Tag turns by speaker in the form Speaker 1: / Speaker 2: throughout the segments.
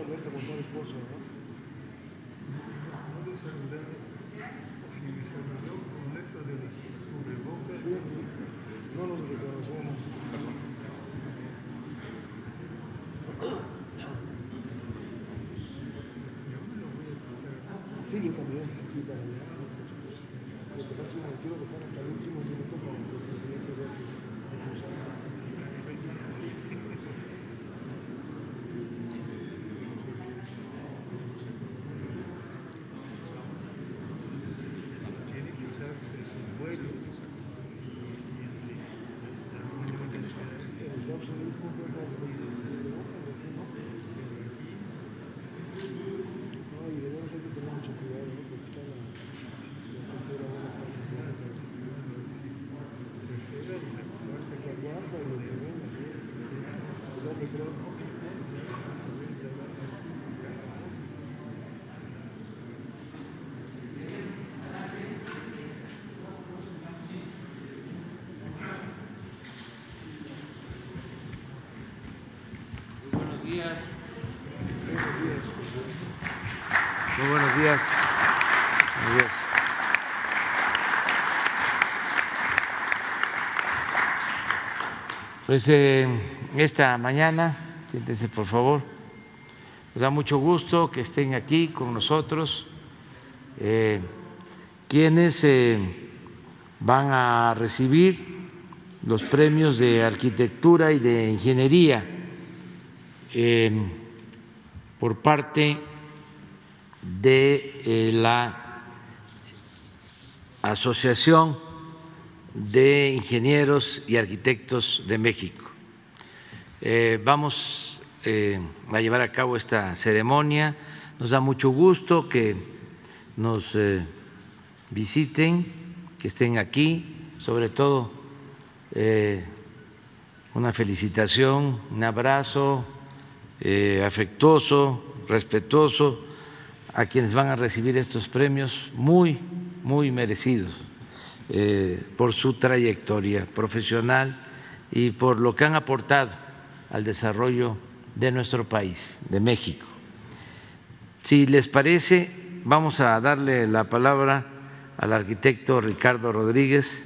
Speaker 1: Alberto González Pozo, ¿no?
Speaker 2: No lo saludaron, si me saludó con eso de los cubrebocas.
Speaker 1: No nos reconocemos.
Speaker 2: Yo me lo voy a tratar.
Speaker 1: Sí, yo también, sí, para mí, sí, por supuesto. Lo que pasa es que me quiero dejar hasta el último minuto para que el presidente vea que
Speaker 2: Tiene que usarse sus vuelos y la universidad.
Speaker 1: en Estados Unidos cumple con el así, ¿no? No, y debemos hay que tener mucho cuidado, ¿no? Porque está la tercera ola, está la
Speaker 2: Tercera y la cuarta.
Speaker 1: la cuarta y lo que venga, sí. Ya me creo.
Speaker 3: Buenos días.
Speaker 1: Buenos días, presidente.
Speaker 3: Muy buenos días. Buenos días. Pues esta mañana, siéntense por favor, nos da mucho gusto que estén aquí con nosotros quienes van a recibir los premios de arquitectura y de ingeniería por parte de la Asociación de Ingenieros y Arquitectos de México. Vamos a llevar a cabo esta ceremonia. Nos da mucho gusto que nos visiten, que estén aquí, sobre todo una felicitación, un abrazo afectuoso, respetuoso a quienes van a recibir estos premios muy merecidos por su trayectoria profesional y por lo que han aportado al desarrollo de nuestro país, de México. Si les parece, vamos a darle la palabra al arquitecto Ricardo Rodríguez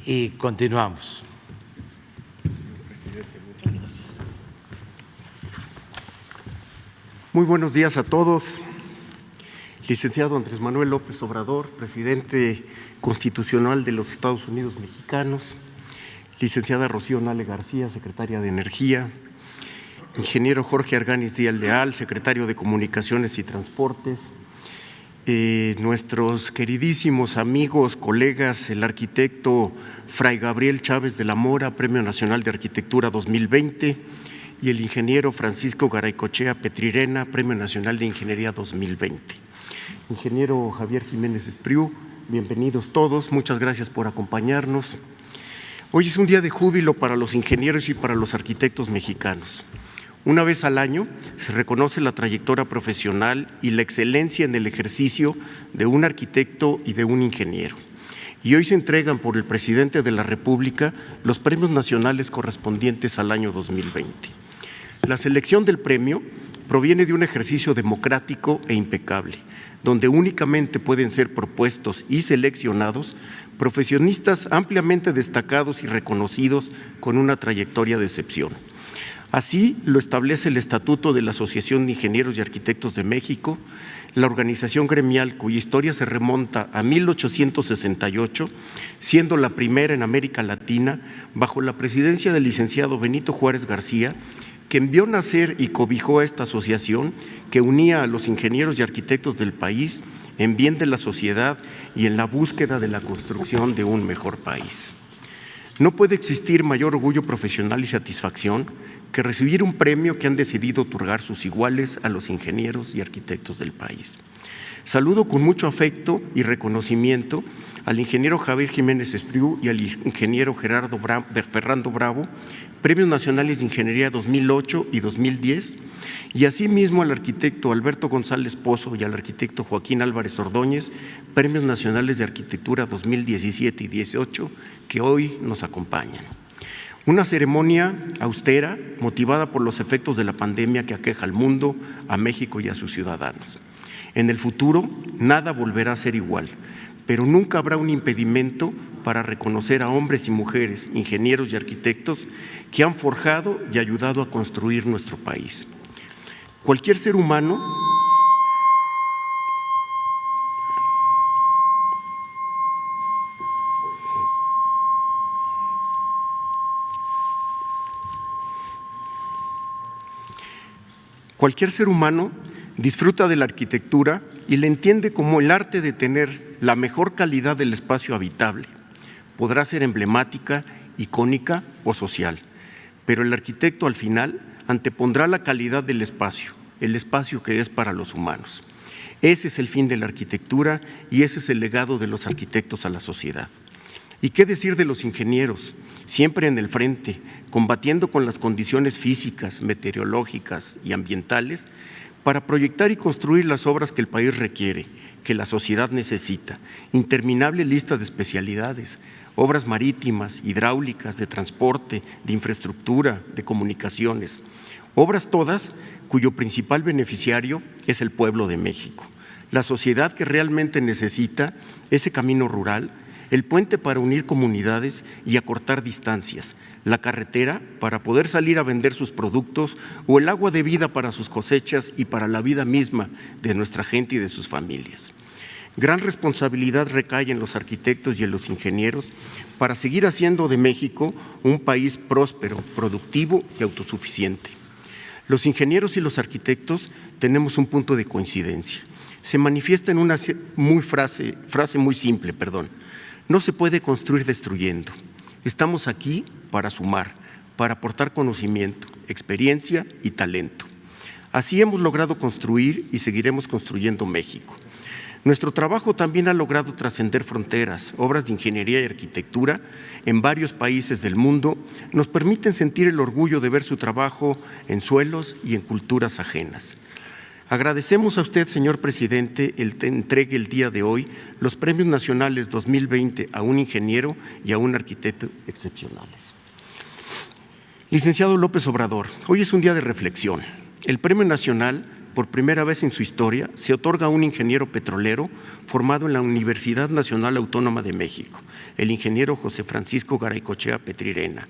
Speaker 3: y continuamos.
Speaker 4: Muy buenos días a todos. Licenciado Andrés Manuel López Obrador, presidente constitucional de los Estados Unidos mexicanos. Licenciada Rocío Nale García, secretaria de Energía. Ingeniero Jorge Arganis Díaz Leal, secretario de Comunicaciones y Transportes. Nuestros queridísimos amigos, colegas, el arquitecto Fray Gabriel Chávez de la Mora, Premio Nacional de Arquitectura 2020, y el ingeniero Francisco Garaycochea Petrirena, Premio Nacional de Ingeniería 2020. Ingeniero Javier Jiménez Espriu, bienvenidos todos, muchas gracias por acompañarnos. Hoy es un día de júbilo para los ingenieros y para los arquitectos mexicanos. Una vez al año se reconoce la trayectoria profesional y la excelencia en el ejercicio de un arquitecto y de un ingeniero. Y hoy se entregan por el presidente de la República los premios nacionales correspondientes al año 2020. La selección del premio proviene de un ejercicio democrático e impecable, donde únicamente pueden ser propuestos y seleccionados profesionistas ampliamente destacados y reconocidos con una trayectoria de excepción. Así lo establece el Estatuto de la Asociación de Ingenieros y Arquitectos de México, la organización gremial cuya historia se remonta a 1868, siendo la primera en América Latina, bajo la presidencia del licenciado Benito Juárez García, quien vio nacer y cobijó a esta asociación que unía a los ingenieros y arquitectos del país en bien de la sociedad y en la búsqueda de la construcción de un mejor país. No puede existir mayor orgullo profesional y satisfacción que recibir un premio que han decidido otorgar sus iguales a los ingenieros y arquitectos del país. Saludo con mucho afecto y reconocimiento al ingeniero Javier Jiménez Espriu y al ingeniero Fernando Bravo, Premios Nacionales de Ingeniería 2008 y 2010, y asimismo al arquitecto Alberto González Pozo y al arquitecto Joaquín Álvarez Ordóñez, Premios Nacionales de Arquitectura 2017 y 2018, que hoy nos acompañan. Una ceremonia austera, motivada por los efectos de la pandemia que aqueja al mundo, a México y a sus ciudadanos. En el futuro, nada volverá a ser igual, pero nunca habrá un impedimento para reconocer a hombres y mujeres, ingenieros y arquitectos que han forjado y ayudado a construir nuestro país. Cualquier ser humano disfruta de la arquitectura y la entiende como el arte de tener la mejor calidad del espacio habitable. Podrá ser emblemática, icónica o social, pero el arquitecto al final antepondrá la calidad del espacio, el espacio que es para los humanos. Ese es el fin de la arquitectura y ese es el legado de los arquitectos a la sociedad. ¿Y qué decir de los ingenieros? Siempre en el frente, combatiendo con las condiciones físicas, meteorológicas y ambientales para proyectar y construir las obras que el país requiere, que la sociedad necesita. Interminable lista de especialidades, obras marítimas, hidráulicas, de transporte, de infraestructura, de comunicaciones. Obras todas cuyo principal beneficiario es el pueblo de México. La sociedad que realmente necesita ese camino rural, el puente para unir comunidades y acortar distancias, la carretera para poder salir a vender sus productos o el agua de vida para sus cosechas y para la vida misma de nuestra gente y de sus familias. Gran responsabilidad recae en los arquitectos y en los ingenieros para seguir haciendo de México un país próspero, productivo y autosuficiente. Los ingenieros y los arquitectos tenemos un punto de coincidencia. Se manifiesta en una frase muy simple, No se puede construir destruyendo. Estamos aquí para sumar, para aportar conocimiento, experiencia y talento. Así hemos logrado construir y seguiremos construyendo México. Nuestro trabajo también ha logrado trascender fronteras. Obras de ingeniería y arquitectura en varios países del mundo nos permiten sentir el orgullo de ver su trabajo en suelos y en culturas ajenas. Agradecemos a usted, señor presidente, entregue el día de hoy los Premios Nacionales 2020 a un ingeniero y a un arquitecto excepcionales. Licenciado López Obrador, hoy es un día de reflexión. El Premio Nacional, por primera vez en su historia, se otorga a un ingeniero petrolero formado en la Universidad Nacional Autónoma de México, el ingeniero José Francisco Garaycochea Petrirena.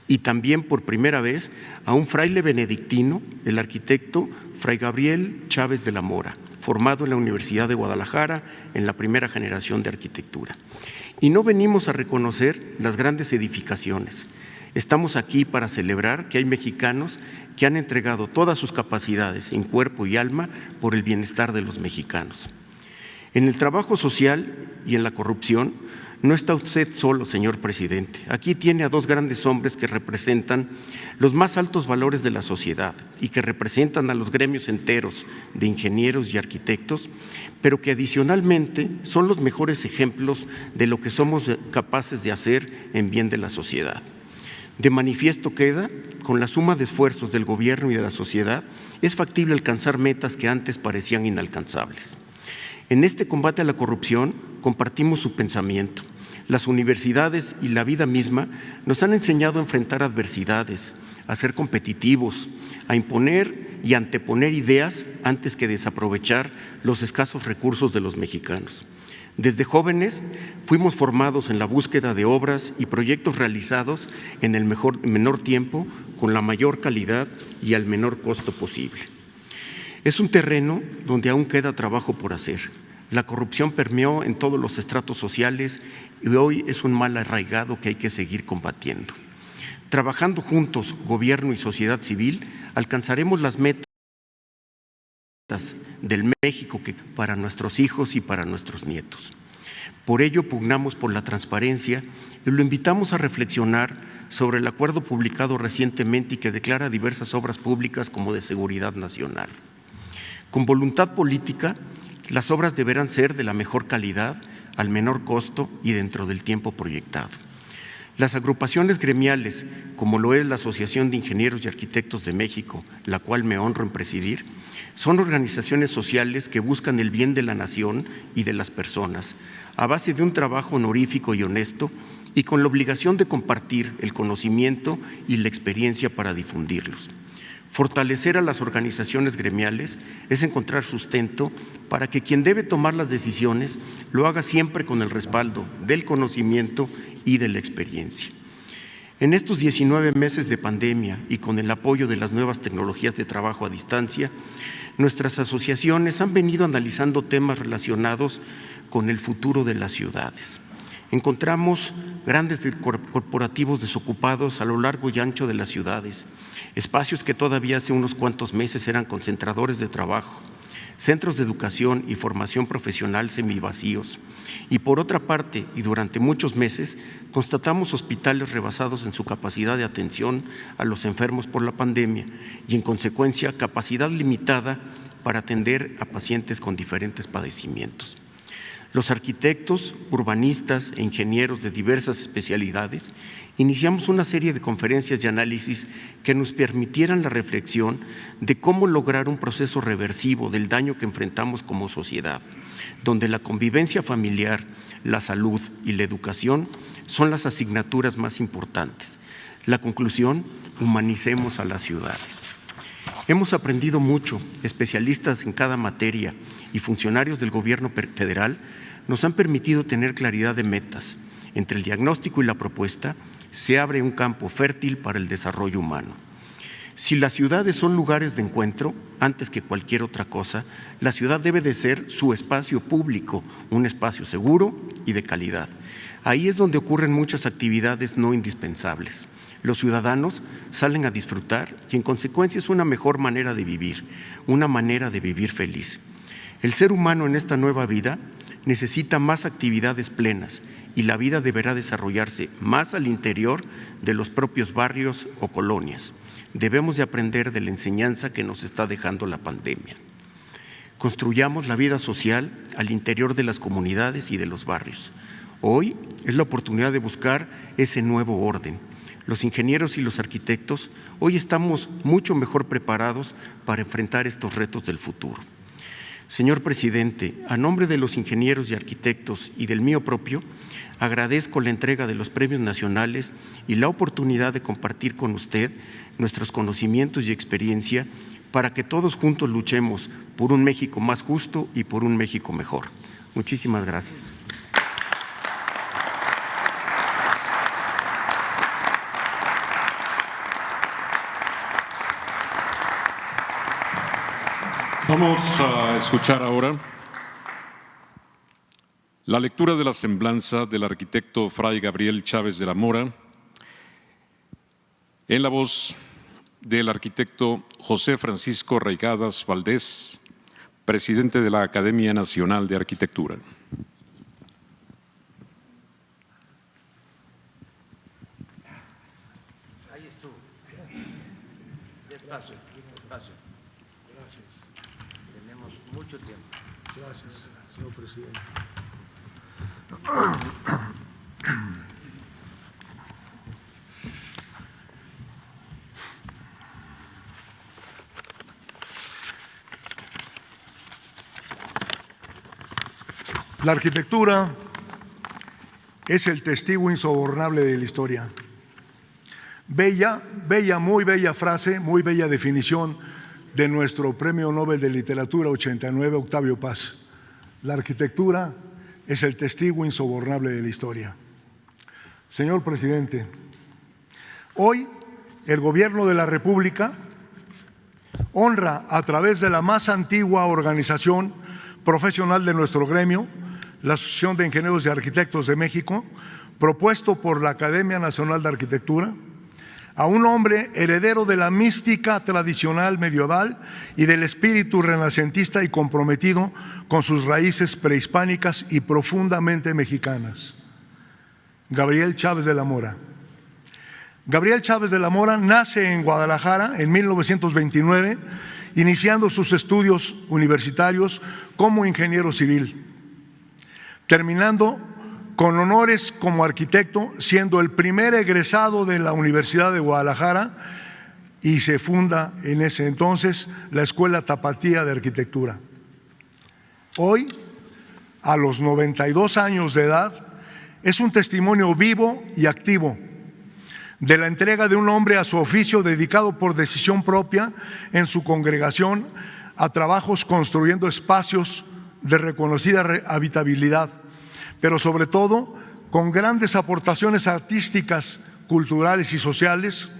Speaker 4: Y también por primera vez a un fraile benedictino, el arquitecto Fray Gabriel Chávez de la Mora, formado en la Universidad de Guadalajara en la primera generación de arquitectura. Y no venimos a reconocer las grandes edificaciones. Estamos aquí para celebrar que hay mexicanos que han entregado todas sus capacidades en cuerpo y alma por el bienestar de los mexicanos. En el trabajo social y en la corrupción, no está usted solo, señor presidente. Aquí tiene a dos grandes hombres que representan los más altos valores de la sociedad y que representan a los gremios enteros de ingenieros y arquitectos, pero que adicionalmente son los mejores ejemplos de lo que somos capaces de hacer en bien de la sociedad. De manifiesto queda, con la suma de esfuerzos del gobierno y de la sociedad, es factible alcanzar metas que antes parecían inalcanzables. En este combate a la corrupción compartimos su pensamiento. Las universidades y la vida misma nos han enseñado a enfrentar adversidades, a ser competitivos, a imponer y anteponer ideas antes que desaprovechar los escasos recursos de los mexicanos. Desde jóvenes fuimos formados en la búsqueda de obras y proyectos realizados en el menor tiempo, con la mayor calidad y al menor costo posible. Es un terreno donde aún queda trabajo por hacer. La corrupción permeó en todos los estratos sociales y hoy es un mal arraigado que hay que seguir combatiendo. Trabajando juntos, gobierno y sociedad civil, alcanzaremos las metas del México que para nuestros hijos y para nuestros nietos. Por ello pugnamos por la transparencia y lo invitamos a reflexionar sobre el acuerdo publicado recientemente y que declara diversas obras públicas como de seguridad nacional. Con voluntad política, las obras deberán ser de la mejor calidad, al menor costo y dentro del tiempo proyectado. Las agrupaciones gremiales, como lo es la Asociación de Ingenieros y Arquitectos de México, la cual me honro en presidir, Son organizaciones sociales que buscan el bien de la nación y de las personas, a base de un trabajo honorífico y honesto y con la obligación de compartir el conocimiento y la experiencia para difundirlos. Fortalecer a las organizaciones gremiales es encontrar sustento para que quien debe tomar las decisiones lo haga siempre con el respaldo del conocimiento y de la experiencia. En estos 19 meses de pandemia y con el apoyo de las nuevas tecnologías de trabajo a distancia, nuestras asociaciones han venido analizando temas relacionados con el futuro de las ciudades. Encontramos grandes corporativos desocupados a lo largo y ancho de las ciudades, espacios que todavía hace unos cuantos meses eran concentradores de trabajo, centros de educación y formación profesional semivacíos. Y por otra parte, y durante muchos meses, constatamos hospitales rebasados en su capacidad de atención a los enfermos por la pandemia y, en consecuencia, capacidad limitada para atender a pacientes con diferentes padecimientos. Los arquitectos, urbanistas e ingenieros de diversas especialidades iniciamos una serie de conferencias y análisis que nos permitieran la reflexión de cómo lograr un proceso reversivo del daño que enfrentamos como sociedad, donde la convivencia familiar, la salud y la educación son las asignaturas más importantes. La conclusión: humanicemos a las ciudades. Hemos aprendido mucho, especialistas en cada materia y funcionarios del Gobierno federal nos han permitido tener claridad de metas. Entre el diagnóstico y la propuesta se abre un campo fértil para el desarrollo humano. Si las ciudades son lugares de encuentro, antes que cualquier otra cosa, la ciudad debe de ser su espacio público, un espacio seguro y de calidad. Ahí es donde ocurren muchas actividades no indispensables. Los ciudadanos salen a disfrutar y, en consecuencia, es una mejor manera de vivir, una manera de vivir feliz. El ser humano en esta nueva vida necesita más actividades plenas y la vida deberá desarrollarse más al interior de los propios barrios o colonias. Debemos de aprender de la enseñanza que nos está dejando la pandemia. Construyamos la vida social al interior de las comunidades y de los barrios. Hoy es la oportunidad de buscar ese nuevo orden. Los ingenieros y los arquitectos hoy estamos mucho mejor preparados para enfrentar estos retos del futuro. Señor presidente, a nombre de los ingenieros y arquitectos y del mío propio, agradezco la entrega de los premios nacionales y la oportunidad de compartir con usted nuestros conocimientos y experiencia para que todos juntos luchemos por un México más justo y por un México mejor. Muchísimas gracias.
Speaker 5: Vamos a escuchar ahora la lectura de la semblanza del arquitecto Fray Gabriel Chávez de la Mora en la voz del arquitecto José Francisco Reigadas Valdés, presidente de la Academia Nacional de Arquitectura.
Speaker 3: Ahí estuvo. Despacio, despacio. Tenemos mucho tiempo.
Speaker 1: Gracias, señor presidente. La arquitectura es el testigo insobornable de la historia. Bella, muy bella frase, muy bella definición de nuestro Premio Nobel de Literatura 89, Octavio Paz. La arquitectura es el testigo insobornable de la historia. Señor presidente, hoy el Gobierno de la República honra a través de la más antigua organización profesional de nuestro gremio, la Asociación de Ingenieros y Arquitectos de México, propuesto por la Academia Nacional de Arquitectura, a un hombre heredero de la mística tradicional medieval y del espíritu renacentista y comprometido con sus raíces prehispánicas y profundamente mexicanas. Gabriel Chávez de la Mora. Gabriel Chávez de la Mora nace en Guadalajara en 1929, iniciando sus estudios universitarios como ingeniero civil, terminando con honores como arquitecto, siendo el primer egresado de la Universidad de Guadalajara y se funda en ese entonces la Escuela Tapatía de Arquitectura. Hoy, a los 92 años de edad, es un testimonio vivo y activo de la entrega de un hombre a su oficio, dedicado por decisión propia en su congregación a trabajos construyendo espacios de reconocida habitabilidad, pero sobre todo con grandes aportaciones artísticas, culturales y sociales,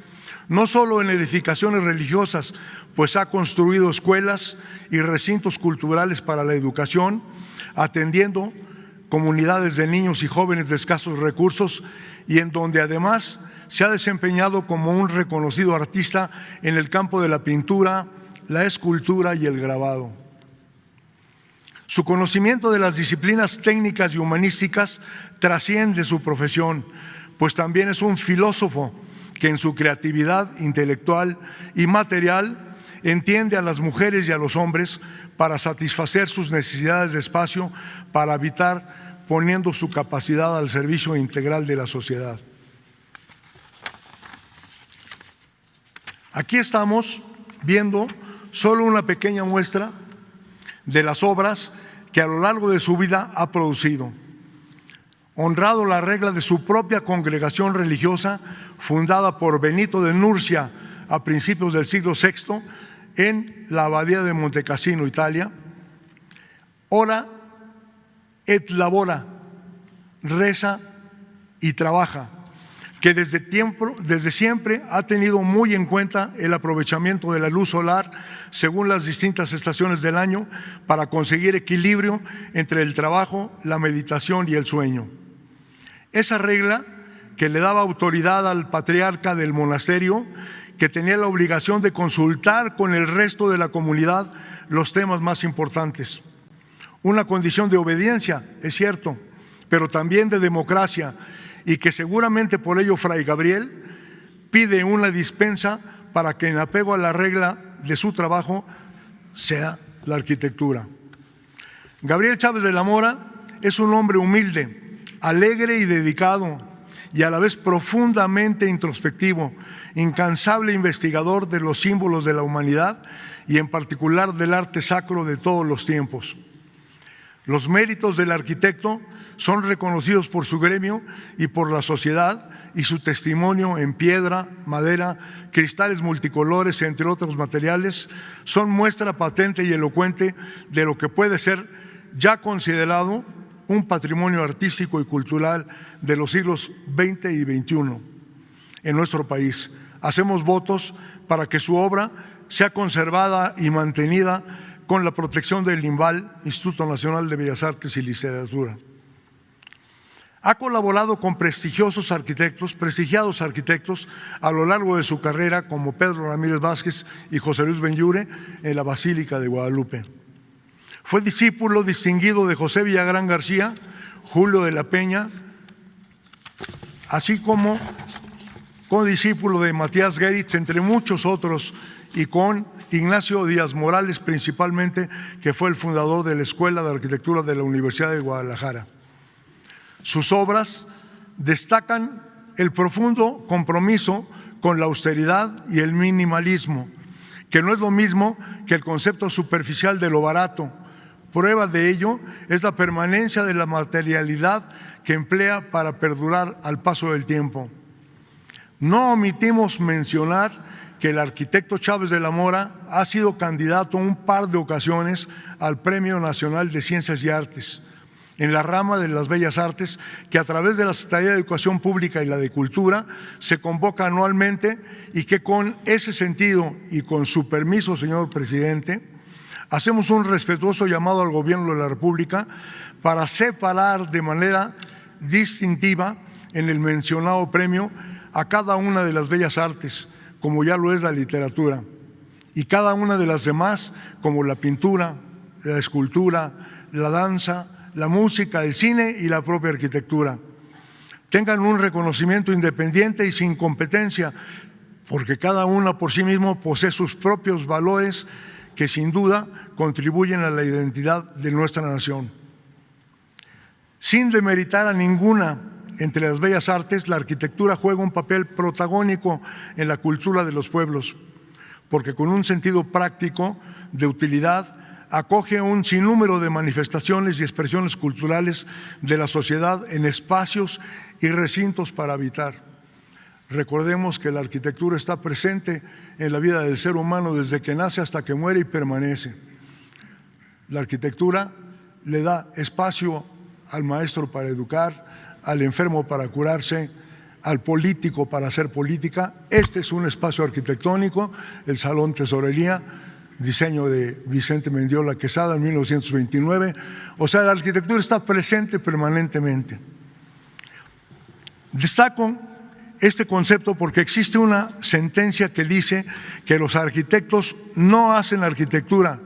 Speaker 1: no solo en edificaciones religiosas, pues ha construido escuelas y recintos culturales para la educación, atendiendo comunidades de niños y jóvenes de escasos recursos, y en donde además se ha desempeñado como un reconocido artista en el campo de la pintura, la escultura y el grabado. Su conocimiento de las disciplinas técnicas y humanísticas trasciende su profesión, pues también es un filósofo que en su creatividad intelectual y material entiende a las mujeres y a los hombres para satisfacer sus necesidades de espacio para habitar, poniendo su capacidad al servicio integral de la sociedad. Aquí estamos viendo solo una pequeña muestra de las obras que a lo largo de su vida ha producido. Honrado la regla de su propia congregación religiosa, fundada por Benito de Nursia a principios del siglo VI en la abadía de Montecassino, Italia, ora et labora, reza y trabaja, que desde siempre ha tenido muy en cuenta el aprovechamiento de la luz solar según las distintas estaciones del año para conseguir equilibrio entre el trabajo, la meditación y el sueño. Esa regla que le daba autoridad al patriarca del monasterio, que tenía la obligación de consultar con el resto de la comunidad los temas más importantes. Una condición de obediencia, es cierto, pero también de democracia, y que seguramente por ello Fray Gabriel pide una dispensa para que en apego a la regla de su trabajo sea la arquitectura. Gabriel Chávez de la Mora es un hombre humilde, alegre y dedicado, y a la vez profundamente introspectivo, incansable investigador de los símbolos de la humanidad y en particular del arte sacro de todos los tiempos. Los méritos del arquitecto son reconocidos por su gremio y por la sociedad, y su testimonio en piedra, madera, cristales multicolores, entre otros materiales, son muestra patente y elocuente de lo que puede ser ya considerado un patrimonio artístico y cultural de los siglos XX y XXI en nuestro país. Hacemos votos para que su obra sea conservada y mantenida con la protección del INVAL, Instituto Nacional de Bellas Artes y Literatura. Ha colaborado con prestigiados arquitectos a lo largo de su carrera, como Pedro Ramírez Vázquez y José Luis Benlliure en la Basílica de Guadalupe. Fue discípulo distinguido de José Villagrán García, Julio de la Peña, así como condiscípulo de Matías Geritz, entre muchos otros, y con Ignacio Díaz Morales principalmente, que fue el fundador de la Escuela de Arquitectura de la Universidad de Guadalajara. Sus obras destacan el profundo compromiso con la austeridad y el minimalismo, que no es lo mismo que el concepto superficial de lo barato. Prueba de ello es la permanencia de la materialidad que emplea para perdurar al paso del tiempo. No omitimos mencionar que el arquitecto Chávez de la Mora ha sido candidato un par de ocasiones al Premio Nacional de Ciencias y Artes en la rama de las Bellas Artes, que a través de la Secretaría de Educación Pública y la de Cultura se convoca anualmente, y que con ese sentido y con su permiso, señor presidente, hacemos un respetuoso llamado al Gobierno de la República para separar de manera distintiva en el mencionado premio a cada una de las bellas artes, como ya lo es la literatura, y cada una de las demás, como la pintura, la escultura, la danza, la música, el cine y la propia arquitectura, tengan un reconocimiento independiente y sin competencia, porque cada una por sí mismo posee sus propios valores que sin duda contribuyen a la identidad de nuestra nación. Sin demeritar a ninguna entre las bellas artes, la arquitectura juega un papel protagónico en la cultura de los pueblos. porque con un sentido práctico de utilidad acoge un sinnúmero de manifestaciones y expresiones culturales de la sociedad en espacios y recintos para habitar. Recordemos que la arquitectura está presente en la vida del ser humano desde que nace hasta que muere y permanece. La arquitectura le da espacio al maestro para educar, al enfermo para curarse, al político para hacer política. Este es un espacio arquitectónico, el Salón Tesorería, diseño de Vicente Mendiola Quesada en 1929. O sea, la arquitectura está presente permanentemente. Destaco este concepto porque existe una sentencia que dice que los arquitectos no hacen arquitectura,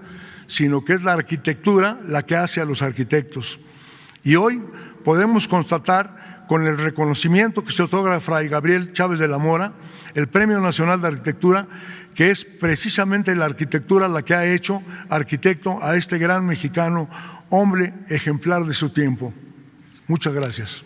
Speaker 1: sino que es la arquitectura la que hace a los arquitectos. Y hoy podemos constatar, con el reconocimiento que se otorga a Fray Gabriel Chávez de la Mora, el Premio Nacional de Arquitectura, que es precisamente la arquitectura la que ha hecho arquitecto a este gran mexicano, hombre ejemplar de su tiempo. Muchas gracias.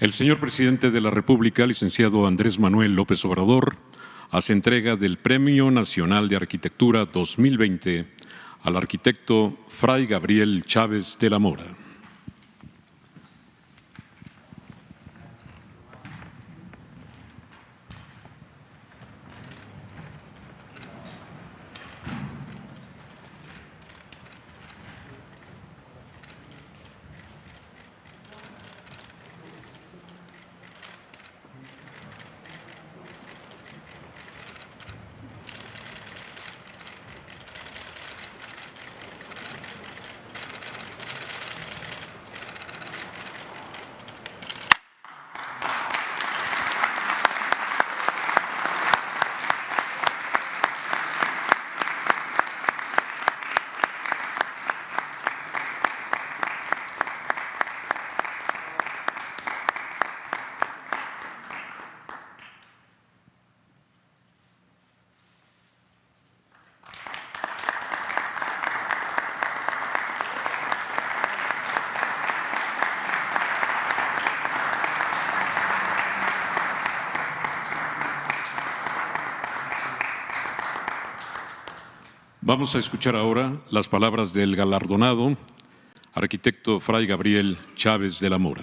Speaker 5: El señor presidente de la República, licenciado Andrés Manuel López Obrador, hace entrega del Premio Nacional de Arquitectura 2020 al arquitecto Fray Gabriel Chávez de la Mora. Vamos a escuchar ahora las palabras del galardonado, arquitecto Fray Gabriel Chávez de la Mora.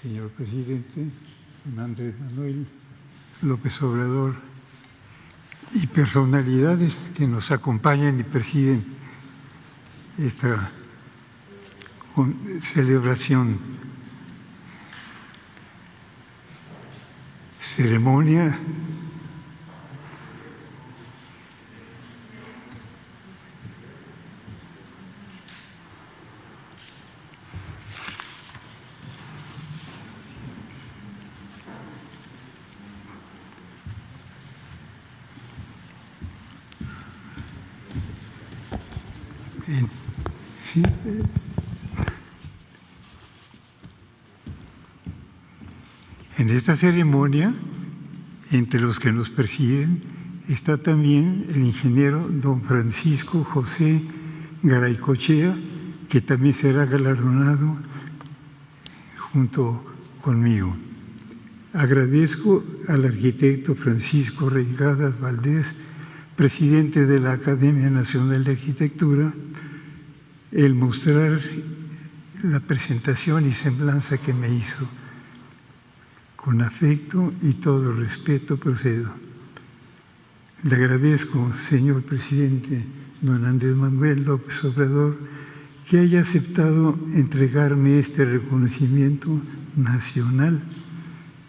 Speaker 2: Señor presidente, don Andrés Manuel López Obrador, y personalidades que nos acompañan y presiden esta celebración, ceremonia sí. En esta ceremonia, entre los que nos presiden, está también el ingeniero don Francisco José Garaycochea, que también será galardonado junto conmigo. Agradezco al arquitecto Francisco Reigadas Valdés, presidente de la Academia Nacional de Arquitectura, el mostrar la presentación y semblanza que me hizo. Con afecto y todo respeto procedo. Le agradezco, señor presidente don Andrés Manuel López Obrador, que haya aceptado entregarme este reconocimiento nacional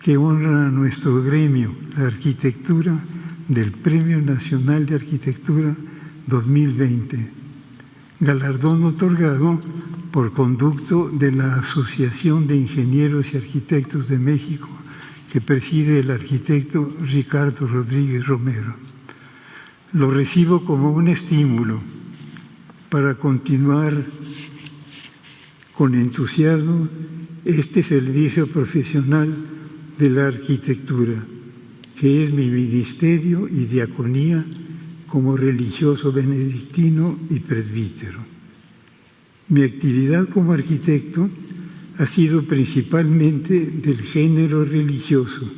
Speaker 2: que honra a nuestro gremio, la arquitectura, del Premio Nacional de Arquitectura 2020, galardón otorgado por conducto de la Asociación de Ingenieros y Arquitectos de México, que preside el arquitecto Ricardo Rodríguez Romero. Lo recibo como un estímulo para continuar con entusiasmo este servicio profesional de la arquitectura, que es mi ministerio y diaconía como religioso benedictino y presbítero. Mi actividad como arquitecto ha sido principalmente del género religioso,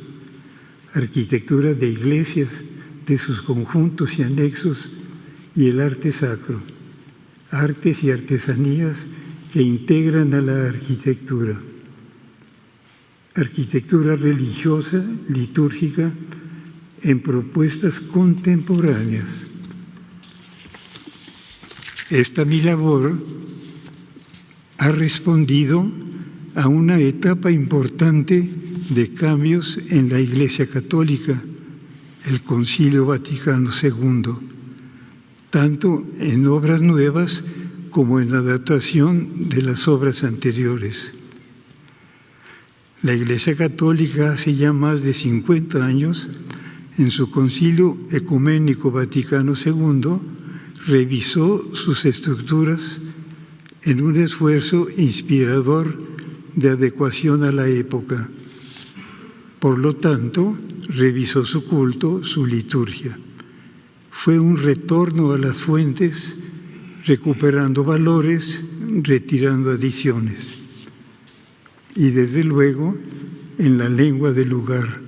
Speaker 2: arquitectura de iglesias, de sus conjuntos y anexos, y el arte sacro, artes y artesanías que integran a la arquitectura. Arquitectura religiosa, litúrgica, en propuestas contemporáneas. Esta mi labor ha respondido a una etapa importante de cambios en la Iglesia Católica, el Concilio Vaticano II, tanto en obras nuevas como en la adaptación de las obras anteriores. La Iglesia Católica hace ya más de 50 años, en su Concilio Ecuménico Vaticano II, revisó sus estructuras en un esfuerzo inspirador de adecuación a la época. Por lo tanto, revisó su culto, su liturgia. Fue un retorno a las fuentes, recuperando valores, retirando adiciones. Y desde luego, en la lengua del lugar,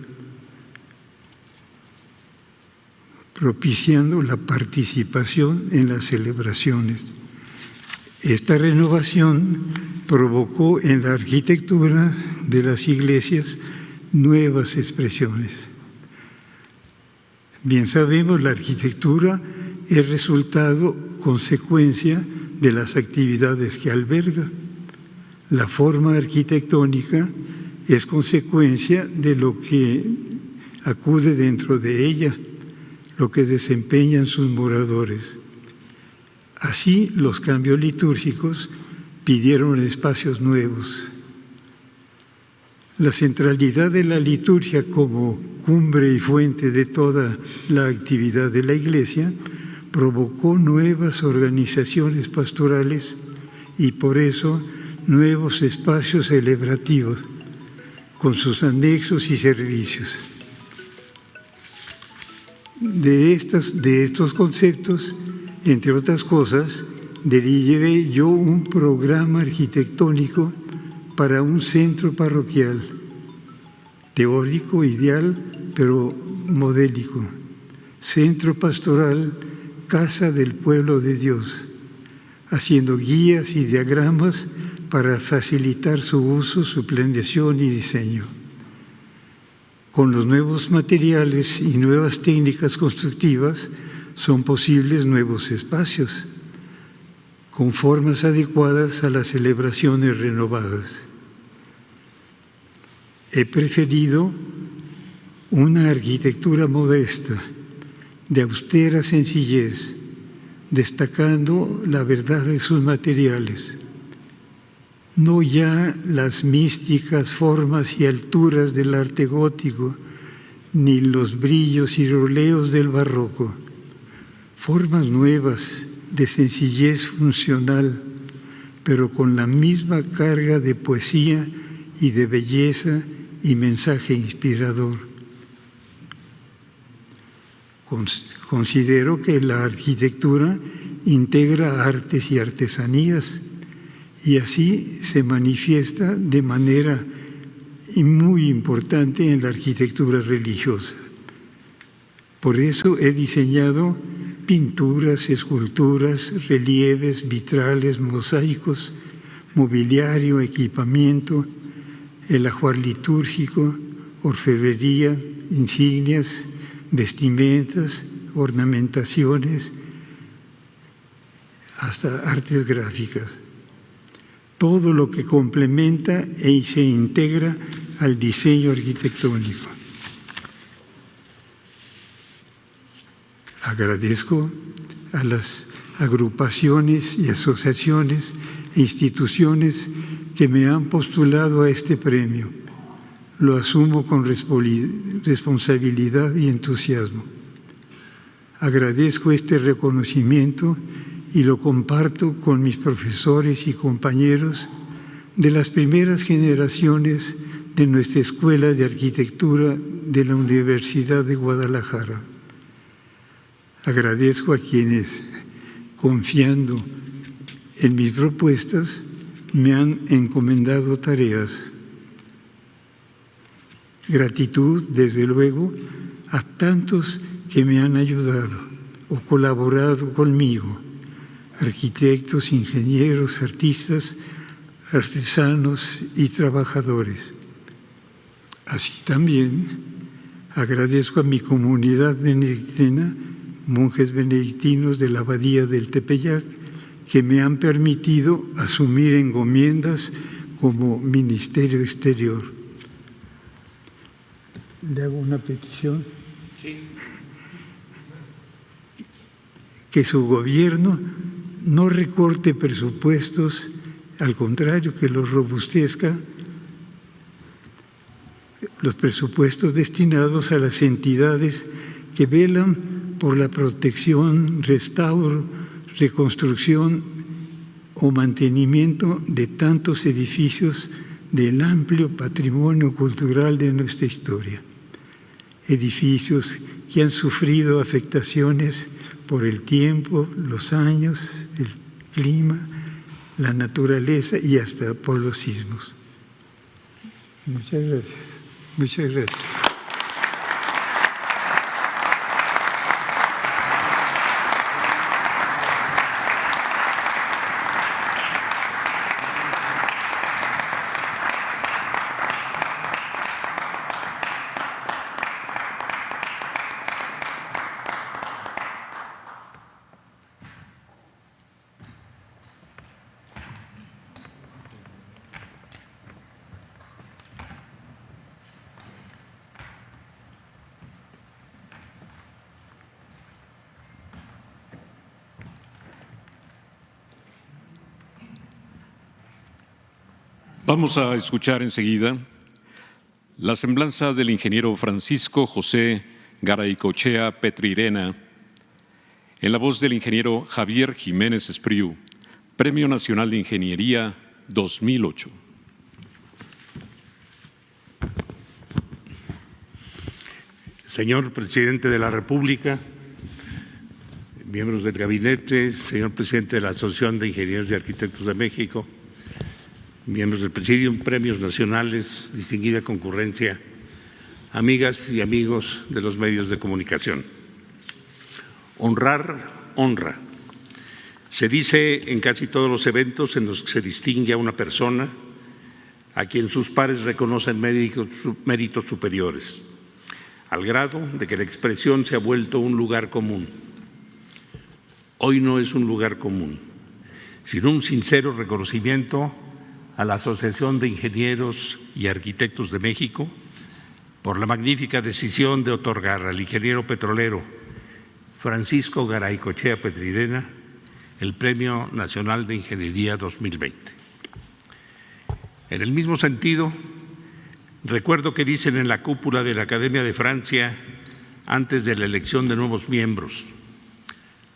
Speaker 2: propiciando la participación en las celebraciones. Esta renovación provocó en la arquitectura de las iglesias nuevas expresiones. Bien sabemos, la arquitectura es resultado, consecuencia de las actividades que alberga. La forma arquitectónica es consecuencia de lo que acude dentro de ella, lo que desempeñan sus moradores. Así, los cambios litúrgicos pidieron espacios nuevos. La centralidad de la liturgia como cumbre y fuente de toda la actividad de la Iglesia provocó nuevas organizaciones pastorales y por eso nuevos espacios celebrativos con sus anexos y servicios. De estos conceptos, entre otras cosas, derivé yo un programa arquitectónico para un centro parroquial, teórico, ideal, pero modélico. Centro pastoral, Casa del Pueblo de Dios, haciendo guías y diagramas para facilitar su uso, su planeación y diseño. Con los nuevos materiales y nuevas técnicas constructivas son posibles nuevos espacios, con formas adecuadas a las celebraciones renovadas. He preferido una arquitectura modesta, de austera sencillez, destacando la verdad de sus materiales, no ya las místicas formas y alturas del arte gótico, ni los brillos y roleos del barroco, formas nuevas de sencillez funcional, pero con la misma carga de poesía y de belleza y mensaje inspirador. Considero que la arquitectura integra artes y artesanías y así se manifiesta de manera y muy importante en la arquitectura religiosa. Por eso he diseñado pinturas, esculturas, relieves, vitrales, mosaicos, mobiliario, equipamiento, el ajuar litúrgico, orfebrería, insignias, vestimentas, ornamentaciones, hasta artes gráficas. Todo lo que complementa y se integra al diseño arquitectónico. Agradezco a las agrupaciones y asociaciones e instituciones que me han postulado a este premio. Lo asumo con responsabilidad y entusiasmo. Agradezco este reconocimiento y lo comparto con mis profesores y compañeros de las primeras generaciones de nuestra Escuela de Arquitectura de la Universidad de Guadalajara. Agradezco a quienes, confiando en mis propuestas, me han encomendado tareas. Gratitud, desde luego, a tantos que me han ayudado o colaborado conmigo, arquitectos, ingenieros, artistas, artesanos y trabajadores. Así también agradezco a mi comunidad benedictina, monjes benedictinos de la Abadía del Tepeyac, que me han permitido asumir encomiendas como ministerio exterior. ¿Le hago una petición?
Speaker 3: Sí.
Speaker 2: Que su gobierno no recorte presupuestos, al contrario, que los robustezca, los presupuestos destinados a las entidades que velan por la protección, restauro, reconstrucción o mantenimiento de tantos edificios del amplio patrimonio cultural de nuestra historia. Edificios que han sufrido afectaciones por el tiempo, los años, el clima, la naturaleza y hasta por los sismos. Muchas gracias. Muchas gracias.
Speaker 5: Vamos a escuchar enseguida la semblanza del ingeniero Francisco José Garaycochea Petrirena, en la voz del ingeniero Javier Jiménez Espriu, Premio Nacional de Ingeniería 2008.
Speaker 6: Señor Presidente de la República, miembros del Gabinete, señor Presidente de la Asociación de Ingenieros y Arquitectos de México, miembros del Presidium, premios nacionales, distinguida concurrencia, amigas y amigos de los medios de comunicación. Honrar, honra. Se dice en casi todos los eventos en los que se distingue a una persona a quien sus pares reconocen méritos superiores, al grado de que la expresión se ha vuelto un lugar común. Hoy no es un lugar común, sino un sincero reconocimiento a la Asociación de Ingenieros y Arquitectos de México por la magnífica decisión de otorgar al ingeniero petrolero Francisco Garaycochea Petrirena el Premio Nacional de Ingeniería 2020. En el mismo sentido, recuerdo que dicen en la cúpula de la Academia de Francia, antes de la elección de nuevos miembros: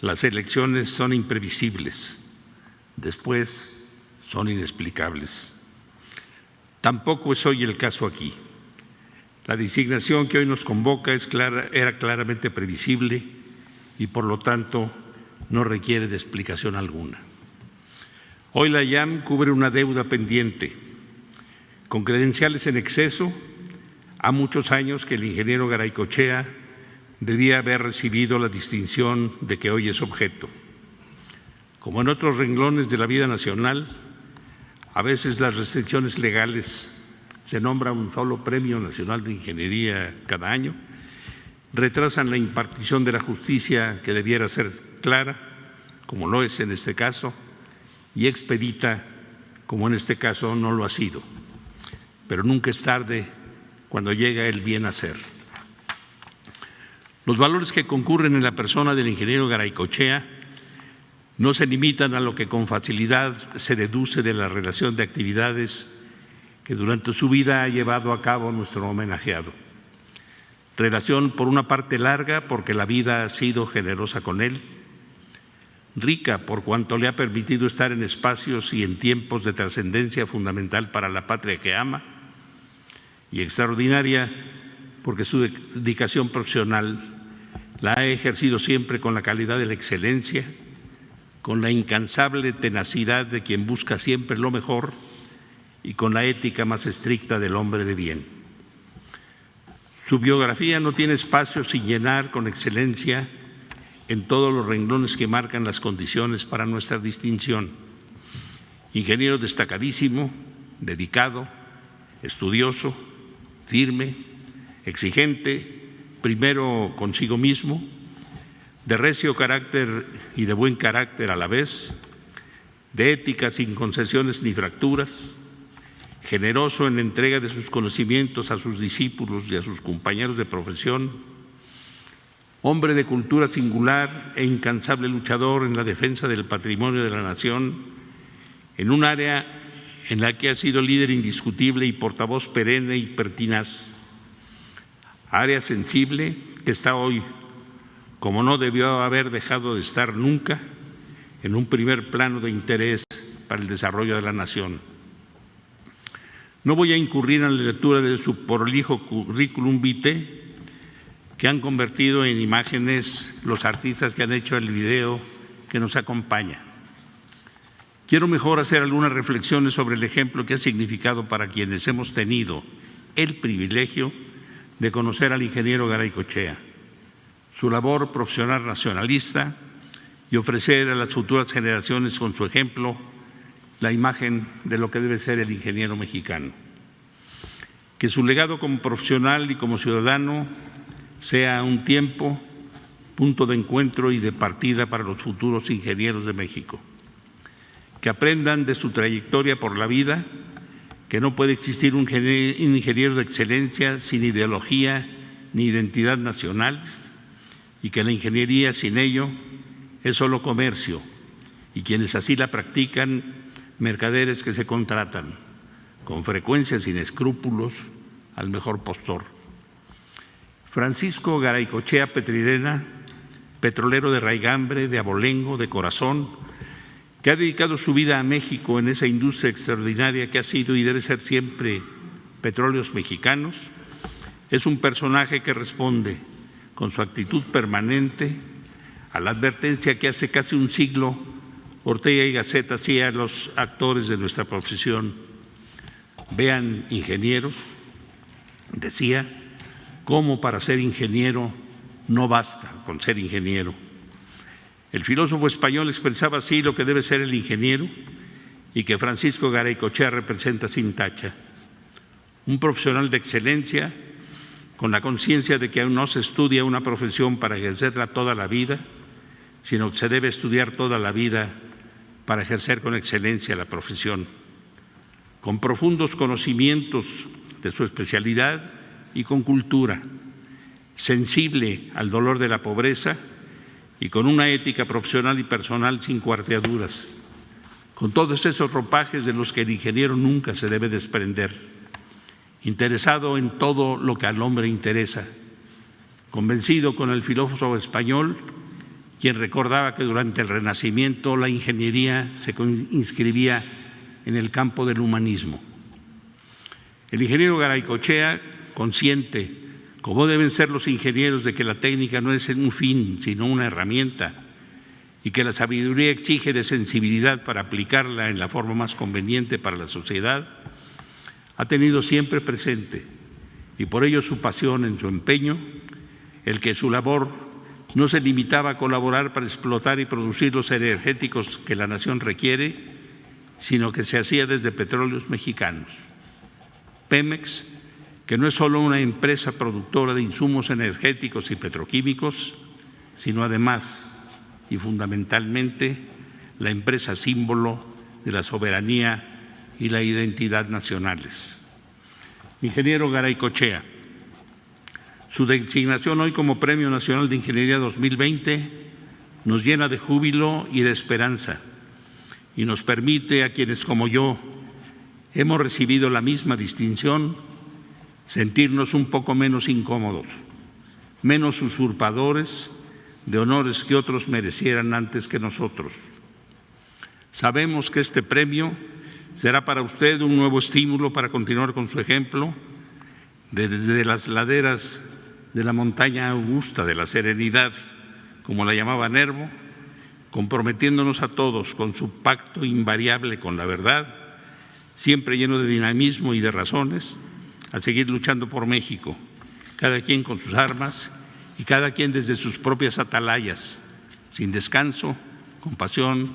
Speaker 6: las elecciones son imprevisibles, después son inexplicables. Tampoco es hoy el caso aquí. La designación que hoy nos convoca era claramente previsible y, por lo tanto, no requiere de explicación alguna. Hoy la IAM cubre una deuda pendiente. con credenciales en exceso, ha muchos años que el ingeniero Garaycochea debía haber recibido la distinción de que hoy es objeto. Como en otros renglones de la vida nacional, a veces las restricciones legales, se nombra un solo Premio Nacional de Ingeniería cada año, retrasan la impartición de la justicia que debiera ser clara, como lo es en este caso, y expedita, como en este caso no lo ha sido. Pero nunca es tarde cuando llega el bien hacer. Los valores que concurren en la persona del ingeniero Garaycochea no se limitan a lo que con facilidad se deduce de la relación de actividades que durante su vida ha llevado a cabo nuestro homenajeado. Relación por una parte larga porque la vida ha sido generosa con él, rica por cuanto le ha permitido estar en espacios y en tiempos de trascendencia fundamental para la patria que ama, y extraordinaria porque su dedicación profesional la ha ejercido siempre con la calidad de la excelencia, con la incansable tenacidad de quien busca siempre lo mejor y con la ética más estricta del hombre de bien. Su biografía no tiene espacio sin llenar con excelencia en todos los renglones que marcan las condiciones para nuestra distinción. Ingeniero destacadísimo, dedicado, estudioso, firme, exigente, primero consigo mismo, de recio carácter y de buen carácter a la vez, de ética sin concesiones ni fracturas, generoso en la entrega de sus conocimientos a sus discípulos y a sus compañeros de profesión, hombre de cultura singular e incansable luchador en la defensa del patrimonio de la nación, en un área en la que ha sido líder indiscutible y portavoz perenne y pertinaz, área sensible que está hoy, como no debió haber dejado de estar nunca, en un primer plano de interés para el desarrollo de la nación. No voy a incurrir en la lectura de su prolijo currículum vitae, que han convertido en imágenes los artistas que han hecho el video que nos acompaña. Quiero mejor hacer algunas reflexiones sobre el ejemplo que ha significado para quienes hemos tenido el privilegio de conocer al ingeniero Garaycochea, su labor profesional nacionalista y ofrecer a las futuras generaciones con su ejemplo la imagen de lo que debe ser el ingeniero mexicano. Que su legado como profesional y como ciudadano sea un tiempo, punto de encuentro y de partida para los futuros ingenieros de México. Que aprendan de su trayectoria por la vida, que no puede existir un ingeniero de excelencia sin ideología ni identidad nacional, y que la ingeniería sin ello es solo comercio, y quienes así la practican, mercaderes que se contratan, con frecuencia sin escrúpulos, al mejor postor. Francisco Garaycochea Petrirena, petrolero de raigambre, de abolengo, de corazón, que ha dedicado su vida a México en esa industria extraordinaria que ha sido y debe ser siempre Petróleos Mexicanos, es un personaje que responde con su actitud permanente a la advertencia que hace casi un siglo Ortega y Gasset hacía a los actores de nuestra profesión. Vean, ingenieros, decía, cómo para ser ingeniero no basta con ser ingeniero. El filósofo español expresaba así lo que debe ser el ingeniero y que Francisco Garaycochea representa sin tacha. Un profesional de excelencia con la conciencia de que aún no se estudia una profesión para ejercerla toda la vida, sino que se debe estudiar toda la vida para ejercer con excelencia la profesión. Con profundos conocimientos de su especialidad y con cultura, sensible al dolor de la pobreza y con una ética profesional y personal sin cuarteaduras, con todos esos ropajes de los que el ingeniero nunca se debe desprender, interesado en todo lo que al hombre interesa, convencido con el filósofo español, quien recordaba que durante el Renacimiento la ingeniería se inscribía en el campo del humanismo. El ingeniero Garaycochea, consciente, como deben ser los ingenieros, de que la técnica no es un fin, sino una herramienta, y que la sabiduría exige de sensibilidad para aplicarla en la forma más conveniente para la sociedad, ha tenido siempre presente, y por ello su pasión en su empeño, el que su labor no se limitaba a colaborar para explotar y producir los energéticos que la nación requiere, sino que se hacía desde Petróleos Mexicanos. Pemex, que no es solo una empresa productora de insumos energéticos y petroquímicos, sino además y fundamentalmente la empresa símbolo de la soberanía y la identidad nacionales. Ingeniero Garaycochea, su designación hoy como Premio Nacional de Ingeniería 2020 nos llena de júbilo y de esperanza y nos permite a quienes como yo hemos recibido la misma distinción sentirnos un poco menos incómodos, menos usurpadores de honores que otros merecieran antes que nosotros. Sabemos que este premio será para usted un nuevo estímulo para continuar con su ejemplo desde las laderas de la montaña augusta de la serenidad, como la llamaba Nervo, comprometiéndonos a todos con su pacto invariable con la verdad, siempre lleno de dinamismo y de razones, a seguir luchando por México, cada quien con sus armas y cada quien desde sus propias atalayas, sin descanso, con pasión,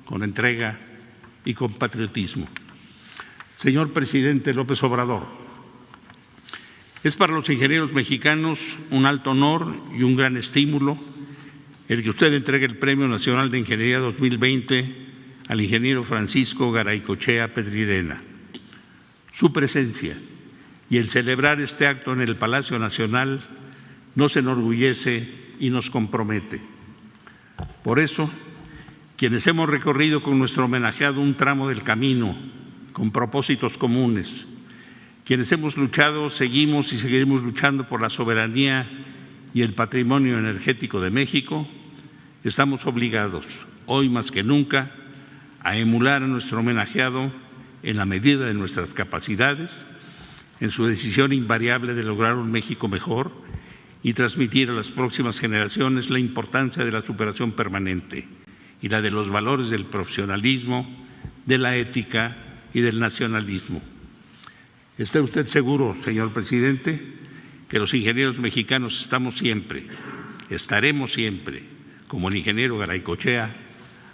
Speaker 6: con entrega y con patriotismo. Señor presidente López Obrador, es para los ingenieros mexicanos un alto honor y un gran estímulo el que usted entregue el Premio Nacional de Ingeniería 2020 al ingeniero Francisco Garaycochea Petrirena. Su presencia y el celebrar este acto en el Palacio Nacional nos enorgullece y nos compromete. Por eso, quienes hemos recorrido con nuestro homenajeado un tramo del camino con propósitos comunes, quienes hemos luchado, seguimos y seguiremos luchando por la soberanía y el patrimonio energético de México, estamos obligados, hoy más que nunca, a emular a nuestro homenajeado en la medida de nuestras capacidades, en su decisión invariable de lograr un México mejor y transmitir a las próximas generaciones la importancia de la superación permanente y la de los valores del profesionalismo, de la ética y del nacionalismo. ¿Está usted seguro, señor presidente, que los ingenieros mexicanos estamos siempre, estaremos siempre, como el ingeniero Garaycochea,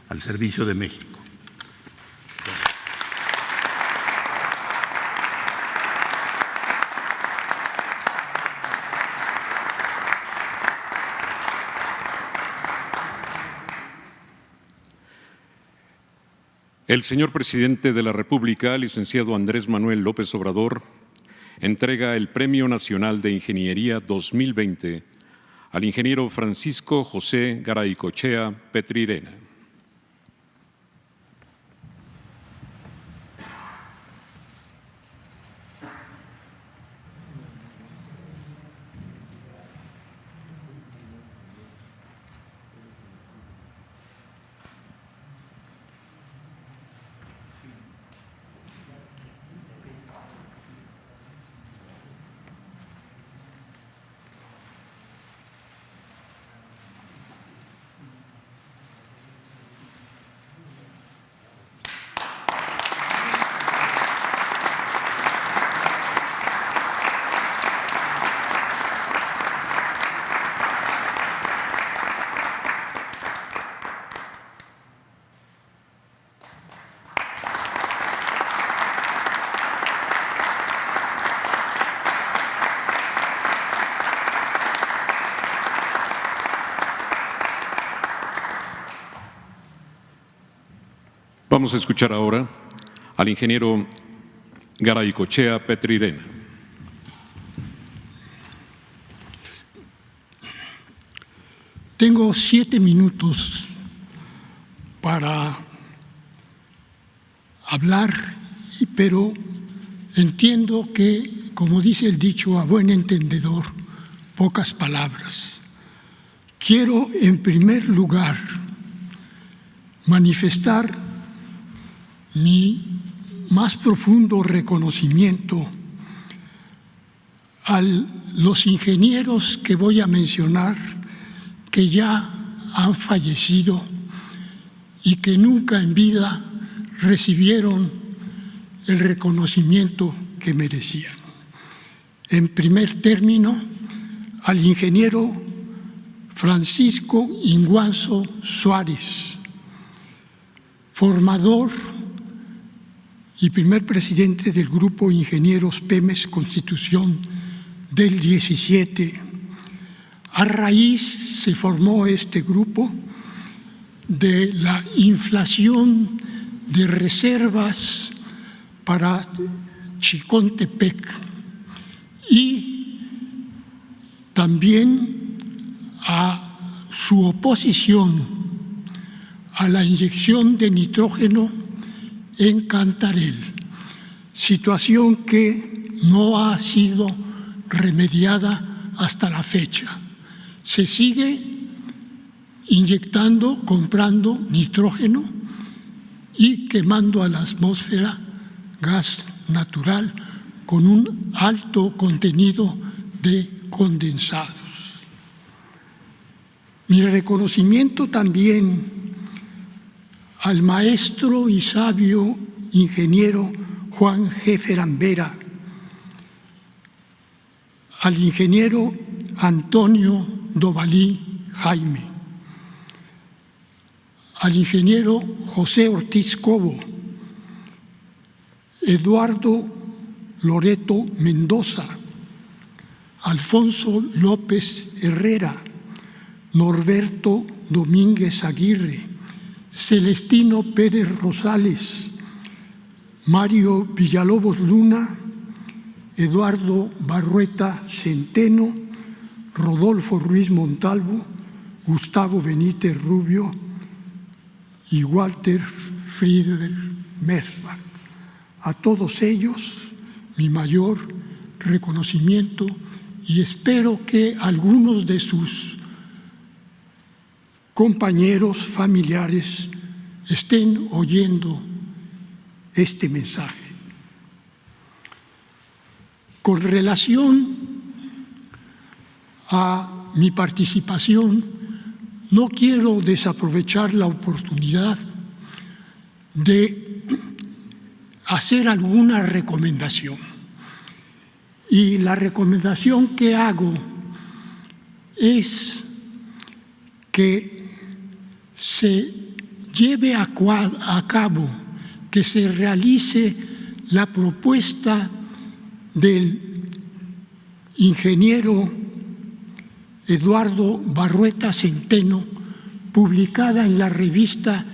Speaker 6: al servicio de México?
Speaker 5: El señor presidente de la República, licenciado Andrés Manuel López Obrador, entrega el Premio Nacional de Ingeniería 2020 al ingeniero Francisco José Garaycochea Petrirena. Vamos a escuchar ahora al ingeniero Garaycochea Petrirena.
Speaker 7: Tengo 7 minutos para hablar, pero entiendo que, como dice el dicho, a buen entendedor, pocas palabras. Quiero, en primer lugar, manifestar mi más profundo reconocimiento a los ingenieros que voy a mencionar, que ya han fallecido y que nunca en vida recibieron el reconocimiento que merecían. En primer término, al ingeniero Francisco Inguanzo Suárez, formador y primer presidente del Grupo Ingenieros Pemex Constitución del 17. A raíz se formó este grupo de la inflación de reservas para Chicontepec y también a su oposición a la inyección de nitrógeno en Cantarell, situación que no ha sido remediada hasta la fecha. Se sigue inyectando, comprando nitrógeno y quemando a la atmósfera gas natural con un alto contenido de condensados. Mi reconocimiento también al maestro y sabio ingeniero Juan G. Ferambera, al ingeniero Antonio Dovalí Jaime, al ingeniero José Ortiz Cobo, Eduardo Loreto Mendoza, Alfonso López Herrera, Norberto Domínguez Aguirre, Celestino Pérez Rosales, Mario Villalobos Luna, Eduardo Barrueta Centeno, Rodolfo Ruiz Montalvo, Gustavo Benítez Rubio y Walter Friedel Merzbach. A todos ellos mi mayor reconocimiento y espero que algunos de sus compañeros familiares estén oyendo este mensaje. Con relación a mi participación, no quiero desaprovechar la oportunidad de hacer alguna recomendación. Y la recomendación que hago es que se lleve a cabo, que se realice la propuesta del ingeniero Eduardo Barrueta Centeno, publicada en la revista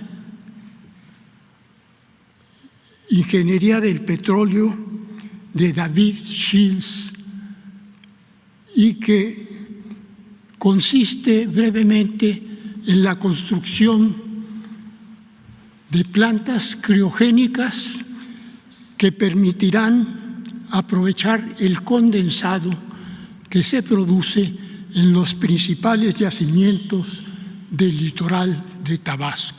Speaker 7: Ingeniería del Petróleo de David Shields, y que consiste brevemente en la construcción de plantas criogénicas que permitirán aprovechar el condensado que se produce en los principales yacimientos del litoral de Tabasco.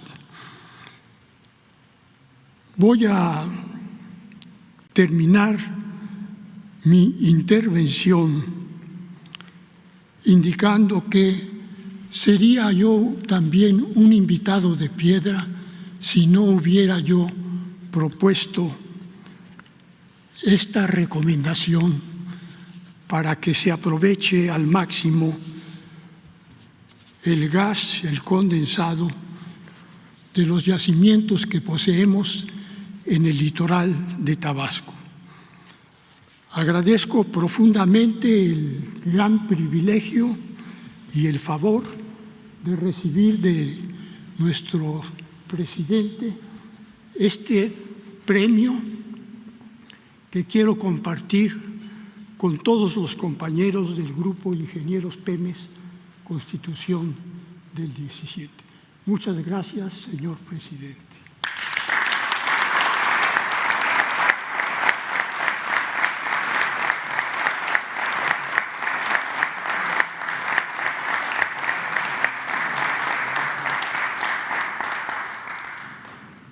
Speaker 7: Voy a terminar mi intervención indicando que sería yo también un invitado de piedra si no hubiera yo propuesto esta recomendación para que se aproveche al máximo el gas, el condensado de los yacimientos que poseemos en el litoral de Tabasco. Agradezco profundamente el gran privilegio y el favor de recibir de nuestro presidente este premio que quiero compartir con todos los compañeros del Grupo Ingenieros Pemex Constitución del 17. Muchas gracias, señor presidente.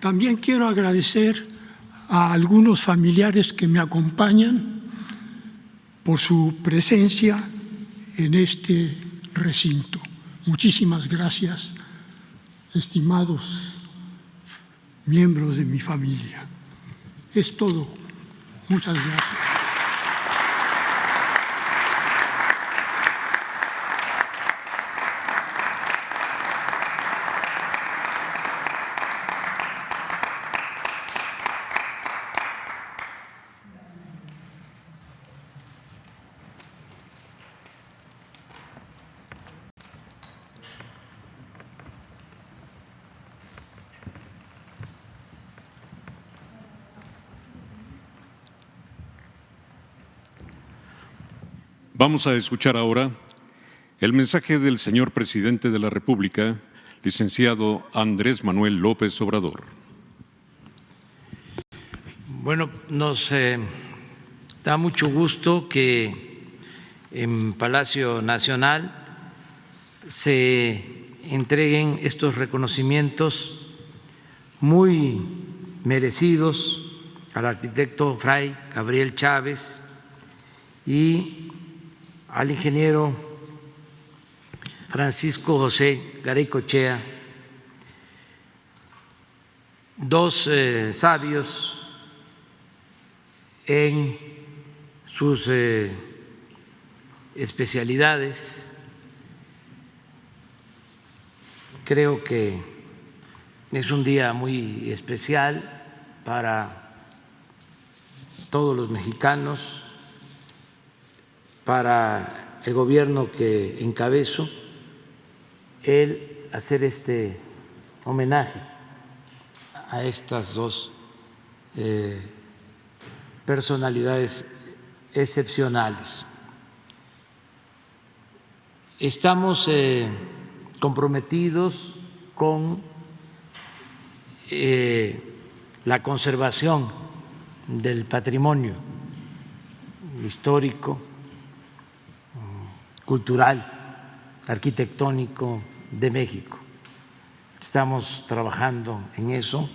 Speaker 7: También quiero agradecer a algunos familiares que me acompañan por su presencia en este recinto. Muchísimas gracias, estimados miembros de mi familia. Es todo. Muchas gracias.
Speaker 5: Vamos a escuchar ahora el mensaje del señor presidente de la República, licenciado Andrés Manuel López Obrador.
Speaker 3: Bueno, nos da mucho gusto que en Palacio Nacional se entreguen estos reconocimientos muy merecidos al arquitecto Fray Gabriel Chávez y al ingeniero Francisco José Garaycochea, dos sabios en sus especialidades. Creo que es un día muy especial para todos los mexicanos, para el gobierno que encabezo, el hacer este homenaje a estas dos personalidades excepcionales. Estamos comprometidos con la conservación del patrimonio histórico, cultural, arquitectónico de México. Estamos trabajando en eso.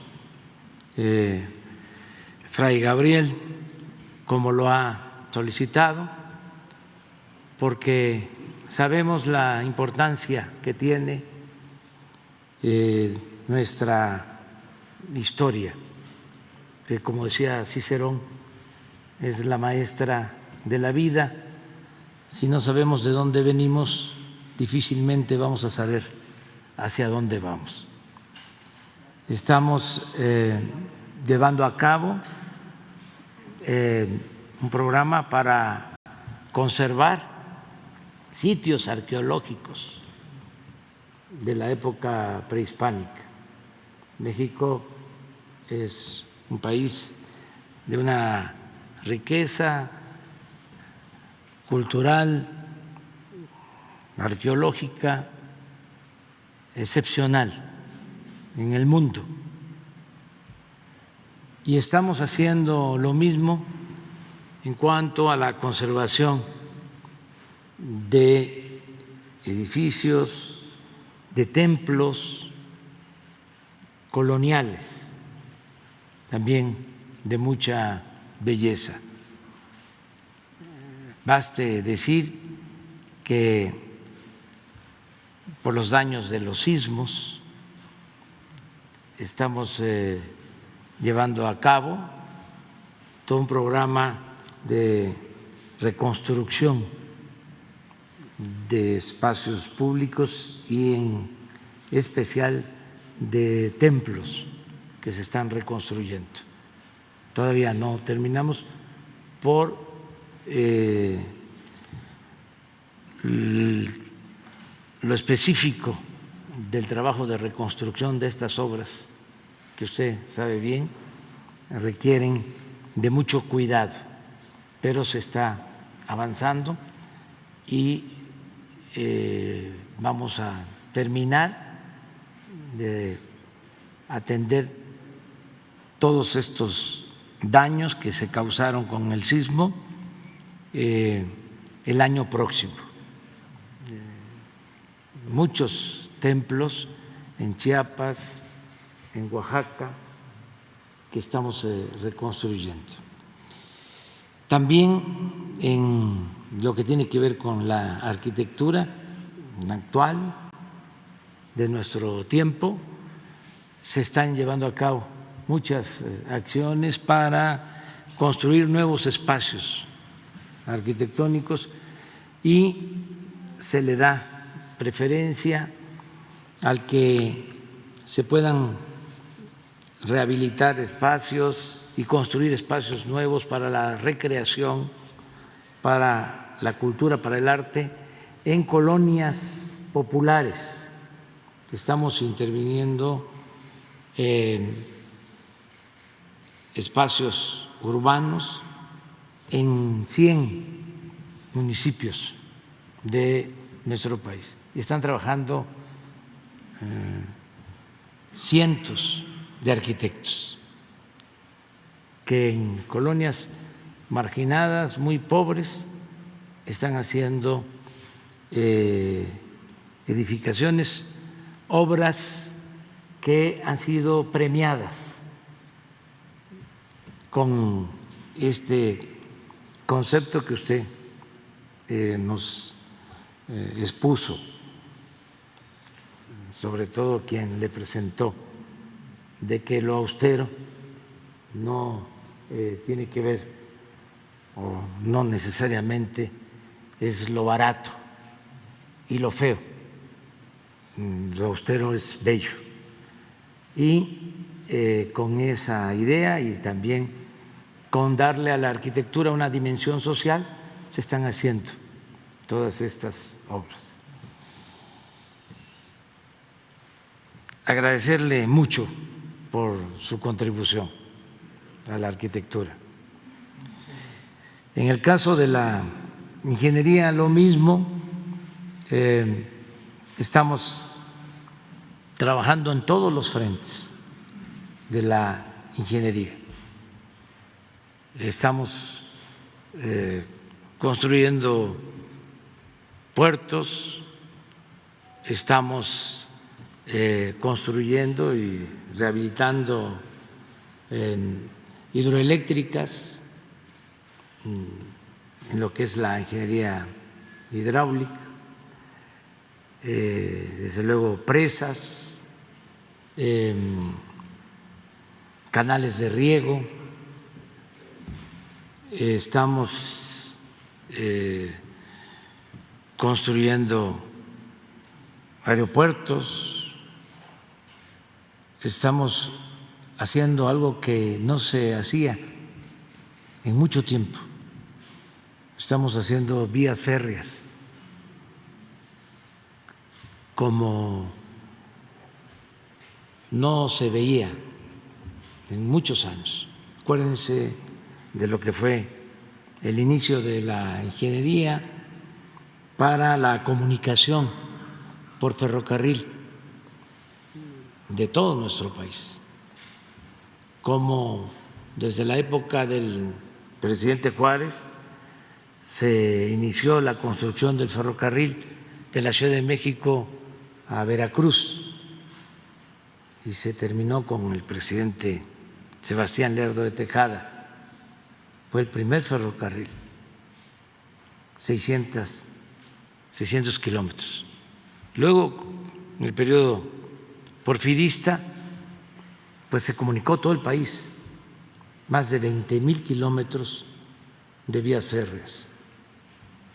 Speaker 3: Fray Gabriel, como lo ha solicitado, porque sabemos la importancia que tiene nuestra historia, que como decía Cicerón, es la maestra de la vida. Si no sabemos de dónde venimos, difícilmente vamos a saber hacia dónde vamos. Estamos llevando a cabo un programa para conservar sitios arqueológicos de la época prehispánica. México es un país de una riqueza cultural, arqueológica, excepcional en el mundo. Y estamos haciendo lo mismo en cuanto a la conservación de edificios, de templos coloniales, también de mucha belleza. Baste decir que por los daños de los sismos estamos llevando a cabo todo un programa de reconstrucción de espacios públicos y en especial de templos que se están reconstruyendo. Todavía no terminamos por lo específico del trabajo de reconstrucción de estas obras, que usted sabe bien, requieren de mucho cuidado, pero se está avanzando y vamos a terminar de atender todos estos daños que se causaron con el sismo el año próximo. Muchos templos en Chiapas, en Oaxaca, que estamos reconstruyendo. También en lo que tiene que ver con la arquitectura actual de nuestro tiempo, se están llevando a cabo muchas acciones para construir nuevos espacios arquitectónicos y se le da preferencia al que se puedan rehabilitar espacios y construir espacios nuevos para la recreación, para la cultura, para el arte, en colonias populares. Estamos interviniendo en espacios urbanos en 100 municipios de nuestro país. Y están trabajando cientos de arquitectos que en colonias marginadas, muy pobres, están haciendo edificaciones, obras que han sido premiadas con este concepto que usted nos expuso, sobre todo quien le presentó, de que lo austero no tiene que ver o no necesariamente es lo barato y lo feo, lo austero es bello. Y con esa idea y también con darle a la arquitectura una dimensión social, se están haciendo todas estas obras. Agradecerle mucho por su contribución a la arquitectura. En el caso de la ingeniería, lo mismo, estamos trabajando en todos los frentes de la ingeniería. Estamos construyendo puertos, estamos construyendo y rehabilitando hidroeléctricas, en lo que es la ingeniería hidráulica, desde luego presas, canales de riego, estamos construyendo aeropuertos, estamos haciendo algo que no se hacía en mucho tiempo, estamos haciendo vías férreas, como no se veía en muchos años. Acuérdense de lo que fue el inicio de la ingeniería para la comunicación por ferrocarril de todo nuestro país, como desde la época del presidente Juárez se inició la construcción del ferrocarril de la Ciudad de México a Veracruz y se terminó con el presidente Sebastián Lerdo de Tejada. Fue el primer ferrocarril, 600 kilómetros. Luego, en el periodo porfirista, pues se comunicó todo el país, más de 20,000 kilómetros de vías férreas.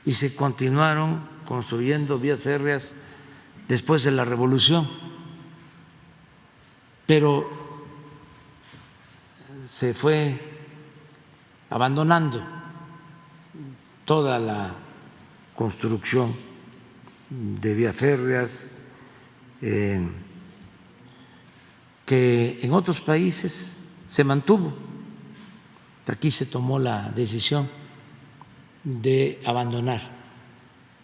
Speaker 3: Y se continuaron construyendo vías férreas después de la Revolución, pero se fue abandonando toda la construcción de vías férreas que en otros países se mantuvo. Aquí se tomó la decisión de abandonar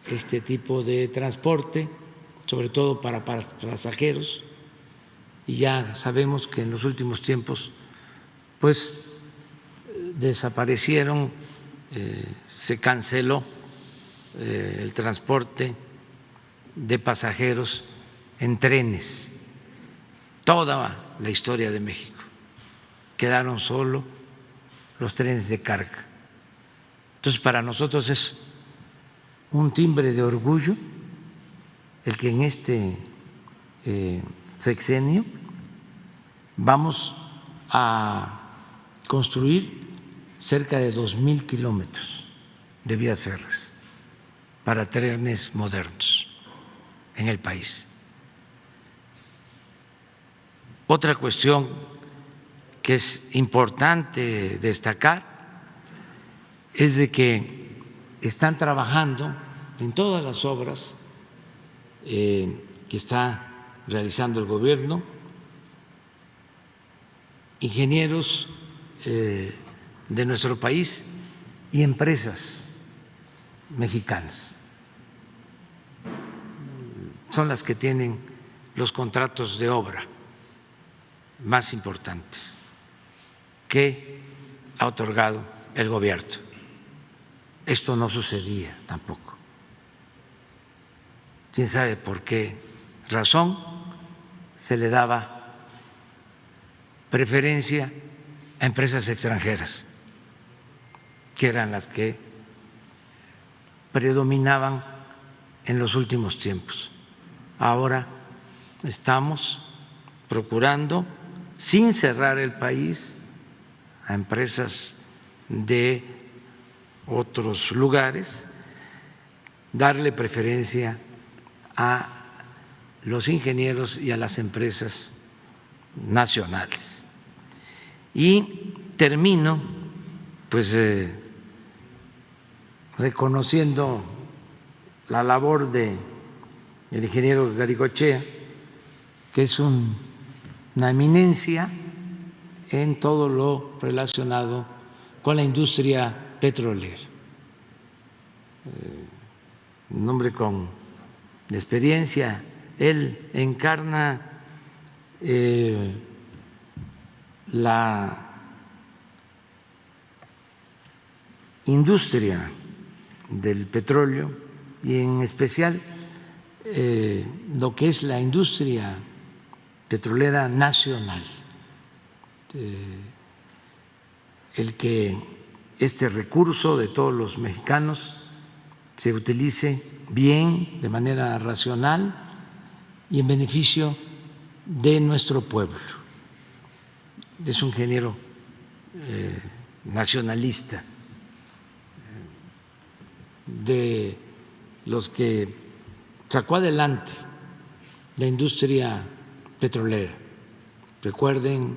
Speaker 3: este tipo de transporte, sobre todo para pasajeros, y ya sabemos que en los últimos tiempos pues desaparecieron, se canceló el transporte de pasajeros en trenes, toda la historia de México. Quedaron solo los trenes de carga. Entonces, para nosotros es un timbre de orgullo el que en este sexenio vamos a construir cerca de 2,000 kilómetros de vías férreas para trenes modernos en el país. Otra cuestión que es importante destacar es de que están trabajando en todas las obras que está realizando el gobierno ingenieros de nuestro país y empresas mexicanas. Son las que tienen los contratos de obra más importantes que ha otorgado el gobierno. Esto no sucedía tampoco. ¿Quién sabe por qué razón se le daba preferencia a empresas extranjeras, que eran las que predominaban en los últimos tiempos? Ahora estamos procurando, sin cerrar el país, a empresas de otros lugares, darle preferencia a los ingenieros y a las empresas nacionales. Y termino pues reconociendo la labor de el ingeniero Garaikoetxea, que es una eminencia en todo lo relacionado con la industria petrolera. Un hombre con experiencia, él encarna la industria del petróleo y en especial lo que es la industria petrolera nacional, el que este recurso de todos los mexicanos se utilice bien, de manera racional y en beneficio de nuestro pueblo. Es un ingeniero nacionalista, de los que sacó adelante la industria petrolera. Recuerden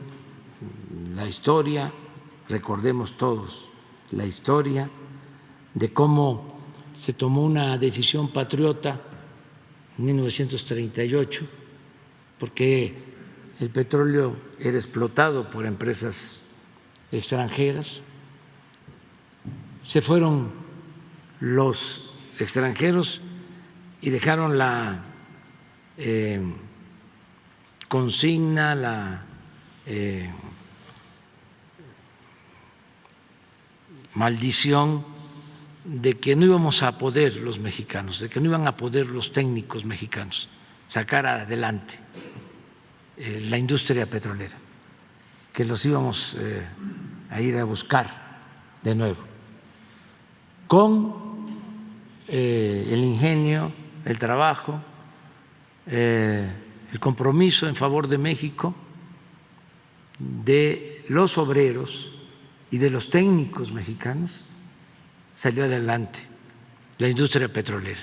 Speaker 3: la historia, recordemos todos la historia de cómo se tomó una decisión patriota en 1938, porque el petróleo era explotado por empresas extranjeras. Se fueron los extranjeros y dejaron la consigna, la maldición de que no íbamos a poder los mexicanos, de que no iban a poder los técnicos mexicanos sacar adelante la industria petrolera, que los íbamos a ir a buscar de nuevo, con el ingenio, el trabajo, el compromiso en favor de México, de los obreros y de los técnicos mexicanos. Salió adelante la industria petrolera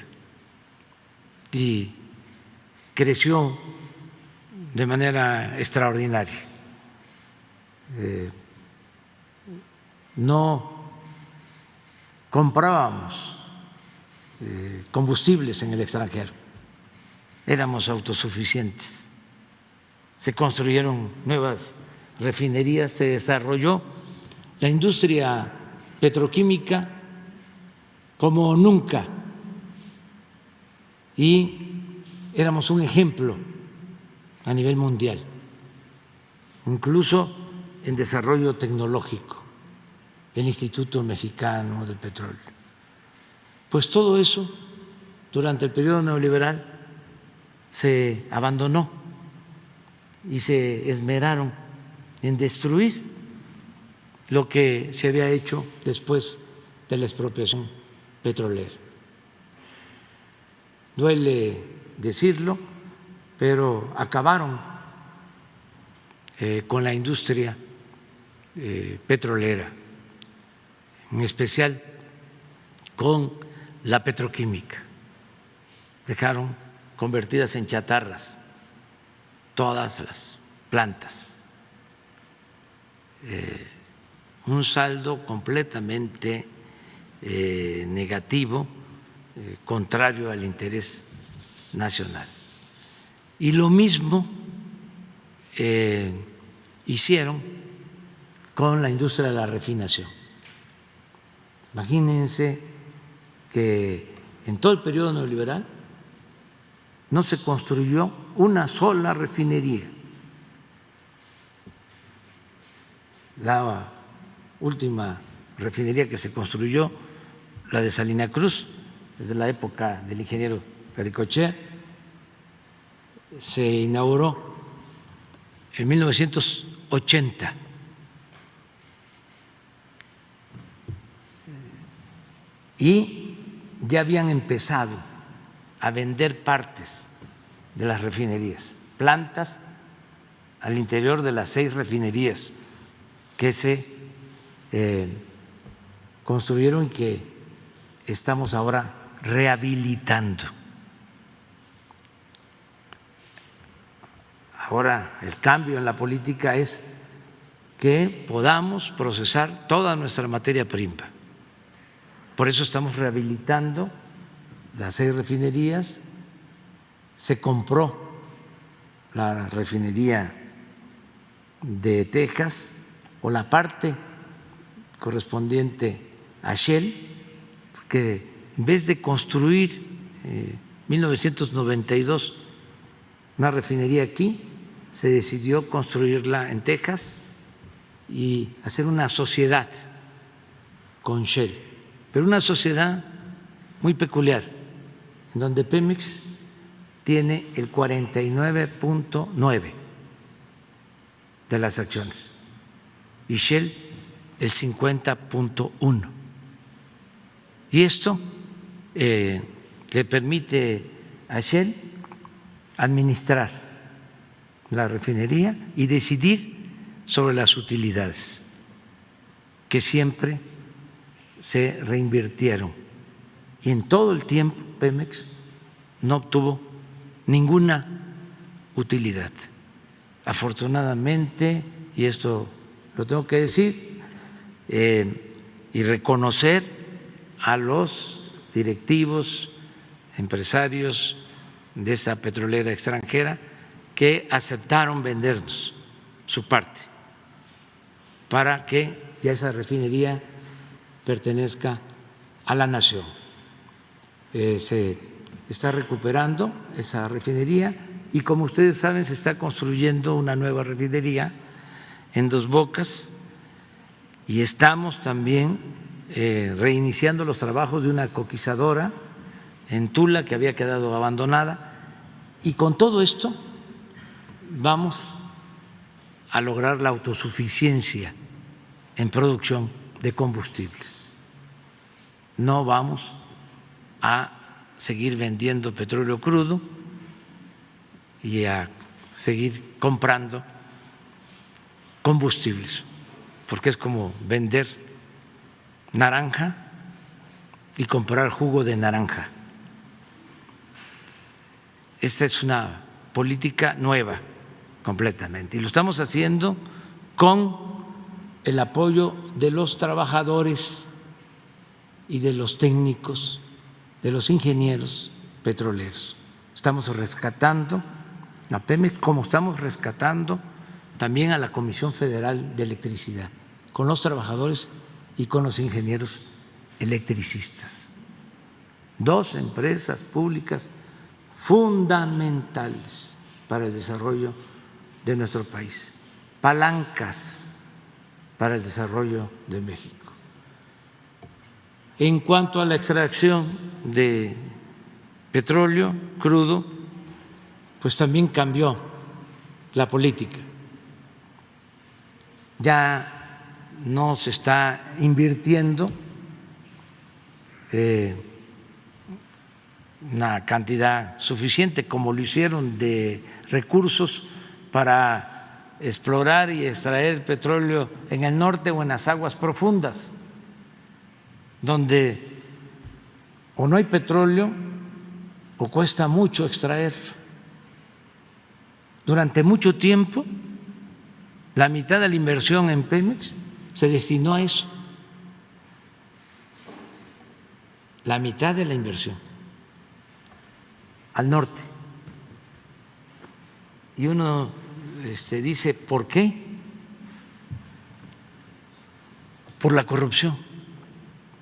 Speaker 3: y creció de manera extraordinaria. No comprábamos combustibles en el extranjero, éramos autosuficientes. Se construyeron nuevas refinerías, se desarrolló la industria petroquímica como nunca y éramos un ejemplo a nivel mundial, incluso en desarrollo tecnológico, el Instituto Mexicano del Petróleo. Pues todo eso durante el periodo neoliberal se abandonó y se esmeraron en destruir lo que se había hecho después de la expropiación petrolera. Duele decirlo, pero acabaron con la industria petrolera. en especial con la petroquímica. Dejaron convertidas en chatarras todas las plantas. Un saldo completamente negativo, contrario al interés nacional. Y lo mismo hicieron con la industria de la refinación. Imagínense que en todo el periodo neoliberal no se construyó una sola refinería. La última refinería que se construyó, la de Salina Cruz, desde la época del ingeniero Garaikoetxea, se inauguró en 1980. Y ya habían empezado a vender partes de las refinerías, plantas al interior de las 6 refinerías que se construyeron y que estamos ahora rehabilitando. Ahora el cambio en la política es que podamos procesar toda nuestra materia prima. Por eso estamos rehabilitando las 6 refinerías. Se compró la refinería de Texas o la parte correspondiente a Shell, porque en vez de construir en 1992 una refinería aquí, se decidió construirla en Texas y hacer una sociedad con Shell, pero una sociedad muy peculiar, en donde Pemex tiene el 49.9% de las acciones y Shell el 50.1%. Y esto le permite a Shell administrar la refinería y decidir sobre las utilidades que siempre se reinvirtieron. Y en todo el tiempo Pemex no obtuvo ninguna utilidad. Afortunadamente, y esto lo tengo que decir, y reconocer a los directivos, empresarios de esta petrolera extranjera que aceptaron vendernos su parte para que ya esa refinería pertenezca a la nación. Se está recuperando esa refinería y, como ustedes saben, se está construyendo una nueva refinería en Dos Bocas y estamos también reiniciando los trabajos de una coquizadora en Tula que había quedado abandonada, y con todo esto vamos a lograr la autosuficiencia en producción de combustibles. No vamos a seguir vendiendo petróleo crudo y a seguir comprando combustibles, porque es como vender naranja y comprar jugo de naranja. Esta es una política nueva completamente y lo estamos haciendo con el apoyo de los trabajadores y de los técnicos, de los ingenieros petroleros. Estamos rescatando a Pemex, como estamos rescatando también a la Comisión Federal de Electricidad, con los trabajadores y con los ingenieros electricistas. 2 empresas públicas fundamentales para el desarrollo de nuestro país, palancas para el desarrollo de México. En cuanto a la extracción de petróleo crudo, pues también cambió la política. Ya no se está invirtiendo una cantidad suficiente como lo hicieron de recursos para explorar y extraer petróleo en el norte o en las aguas profundas. donde o no hay petróleo o cuesta mucho extraerlo. Durante mucho tiempo, la mitad de la inversión en Pemex se destinó a eso. La mitad de la inversión al norte. Y uno dice, ¿por qué? Por la corrupción,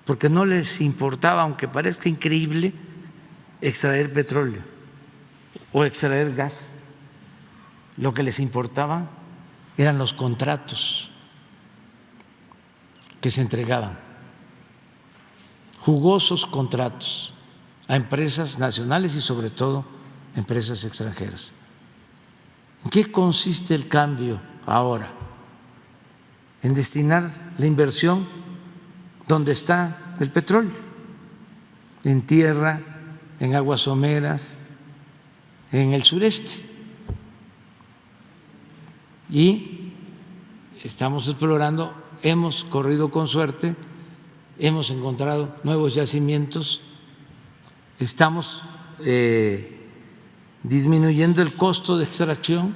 Speaker 3: porque no les importaba, aunque parezca increíble, extraer petróleo o extraer gas. Lo que les importaba eran los contratos que se entregaban, jugosos contratos a empresas nacionales y sobre todo empresas extranjeras. ¿En qué consiste el cambio ahora? En destinar la inversión donde está el petróleo, en tierra, en aguas someras, en el sureste. Y estamos explorando, hemos corrido con suerte, hemos encontrado nuevos yacimientos, estamos disminuyendo el costo de extracción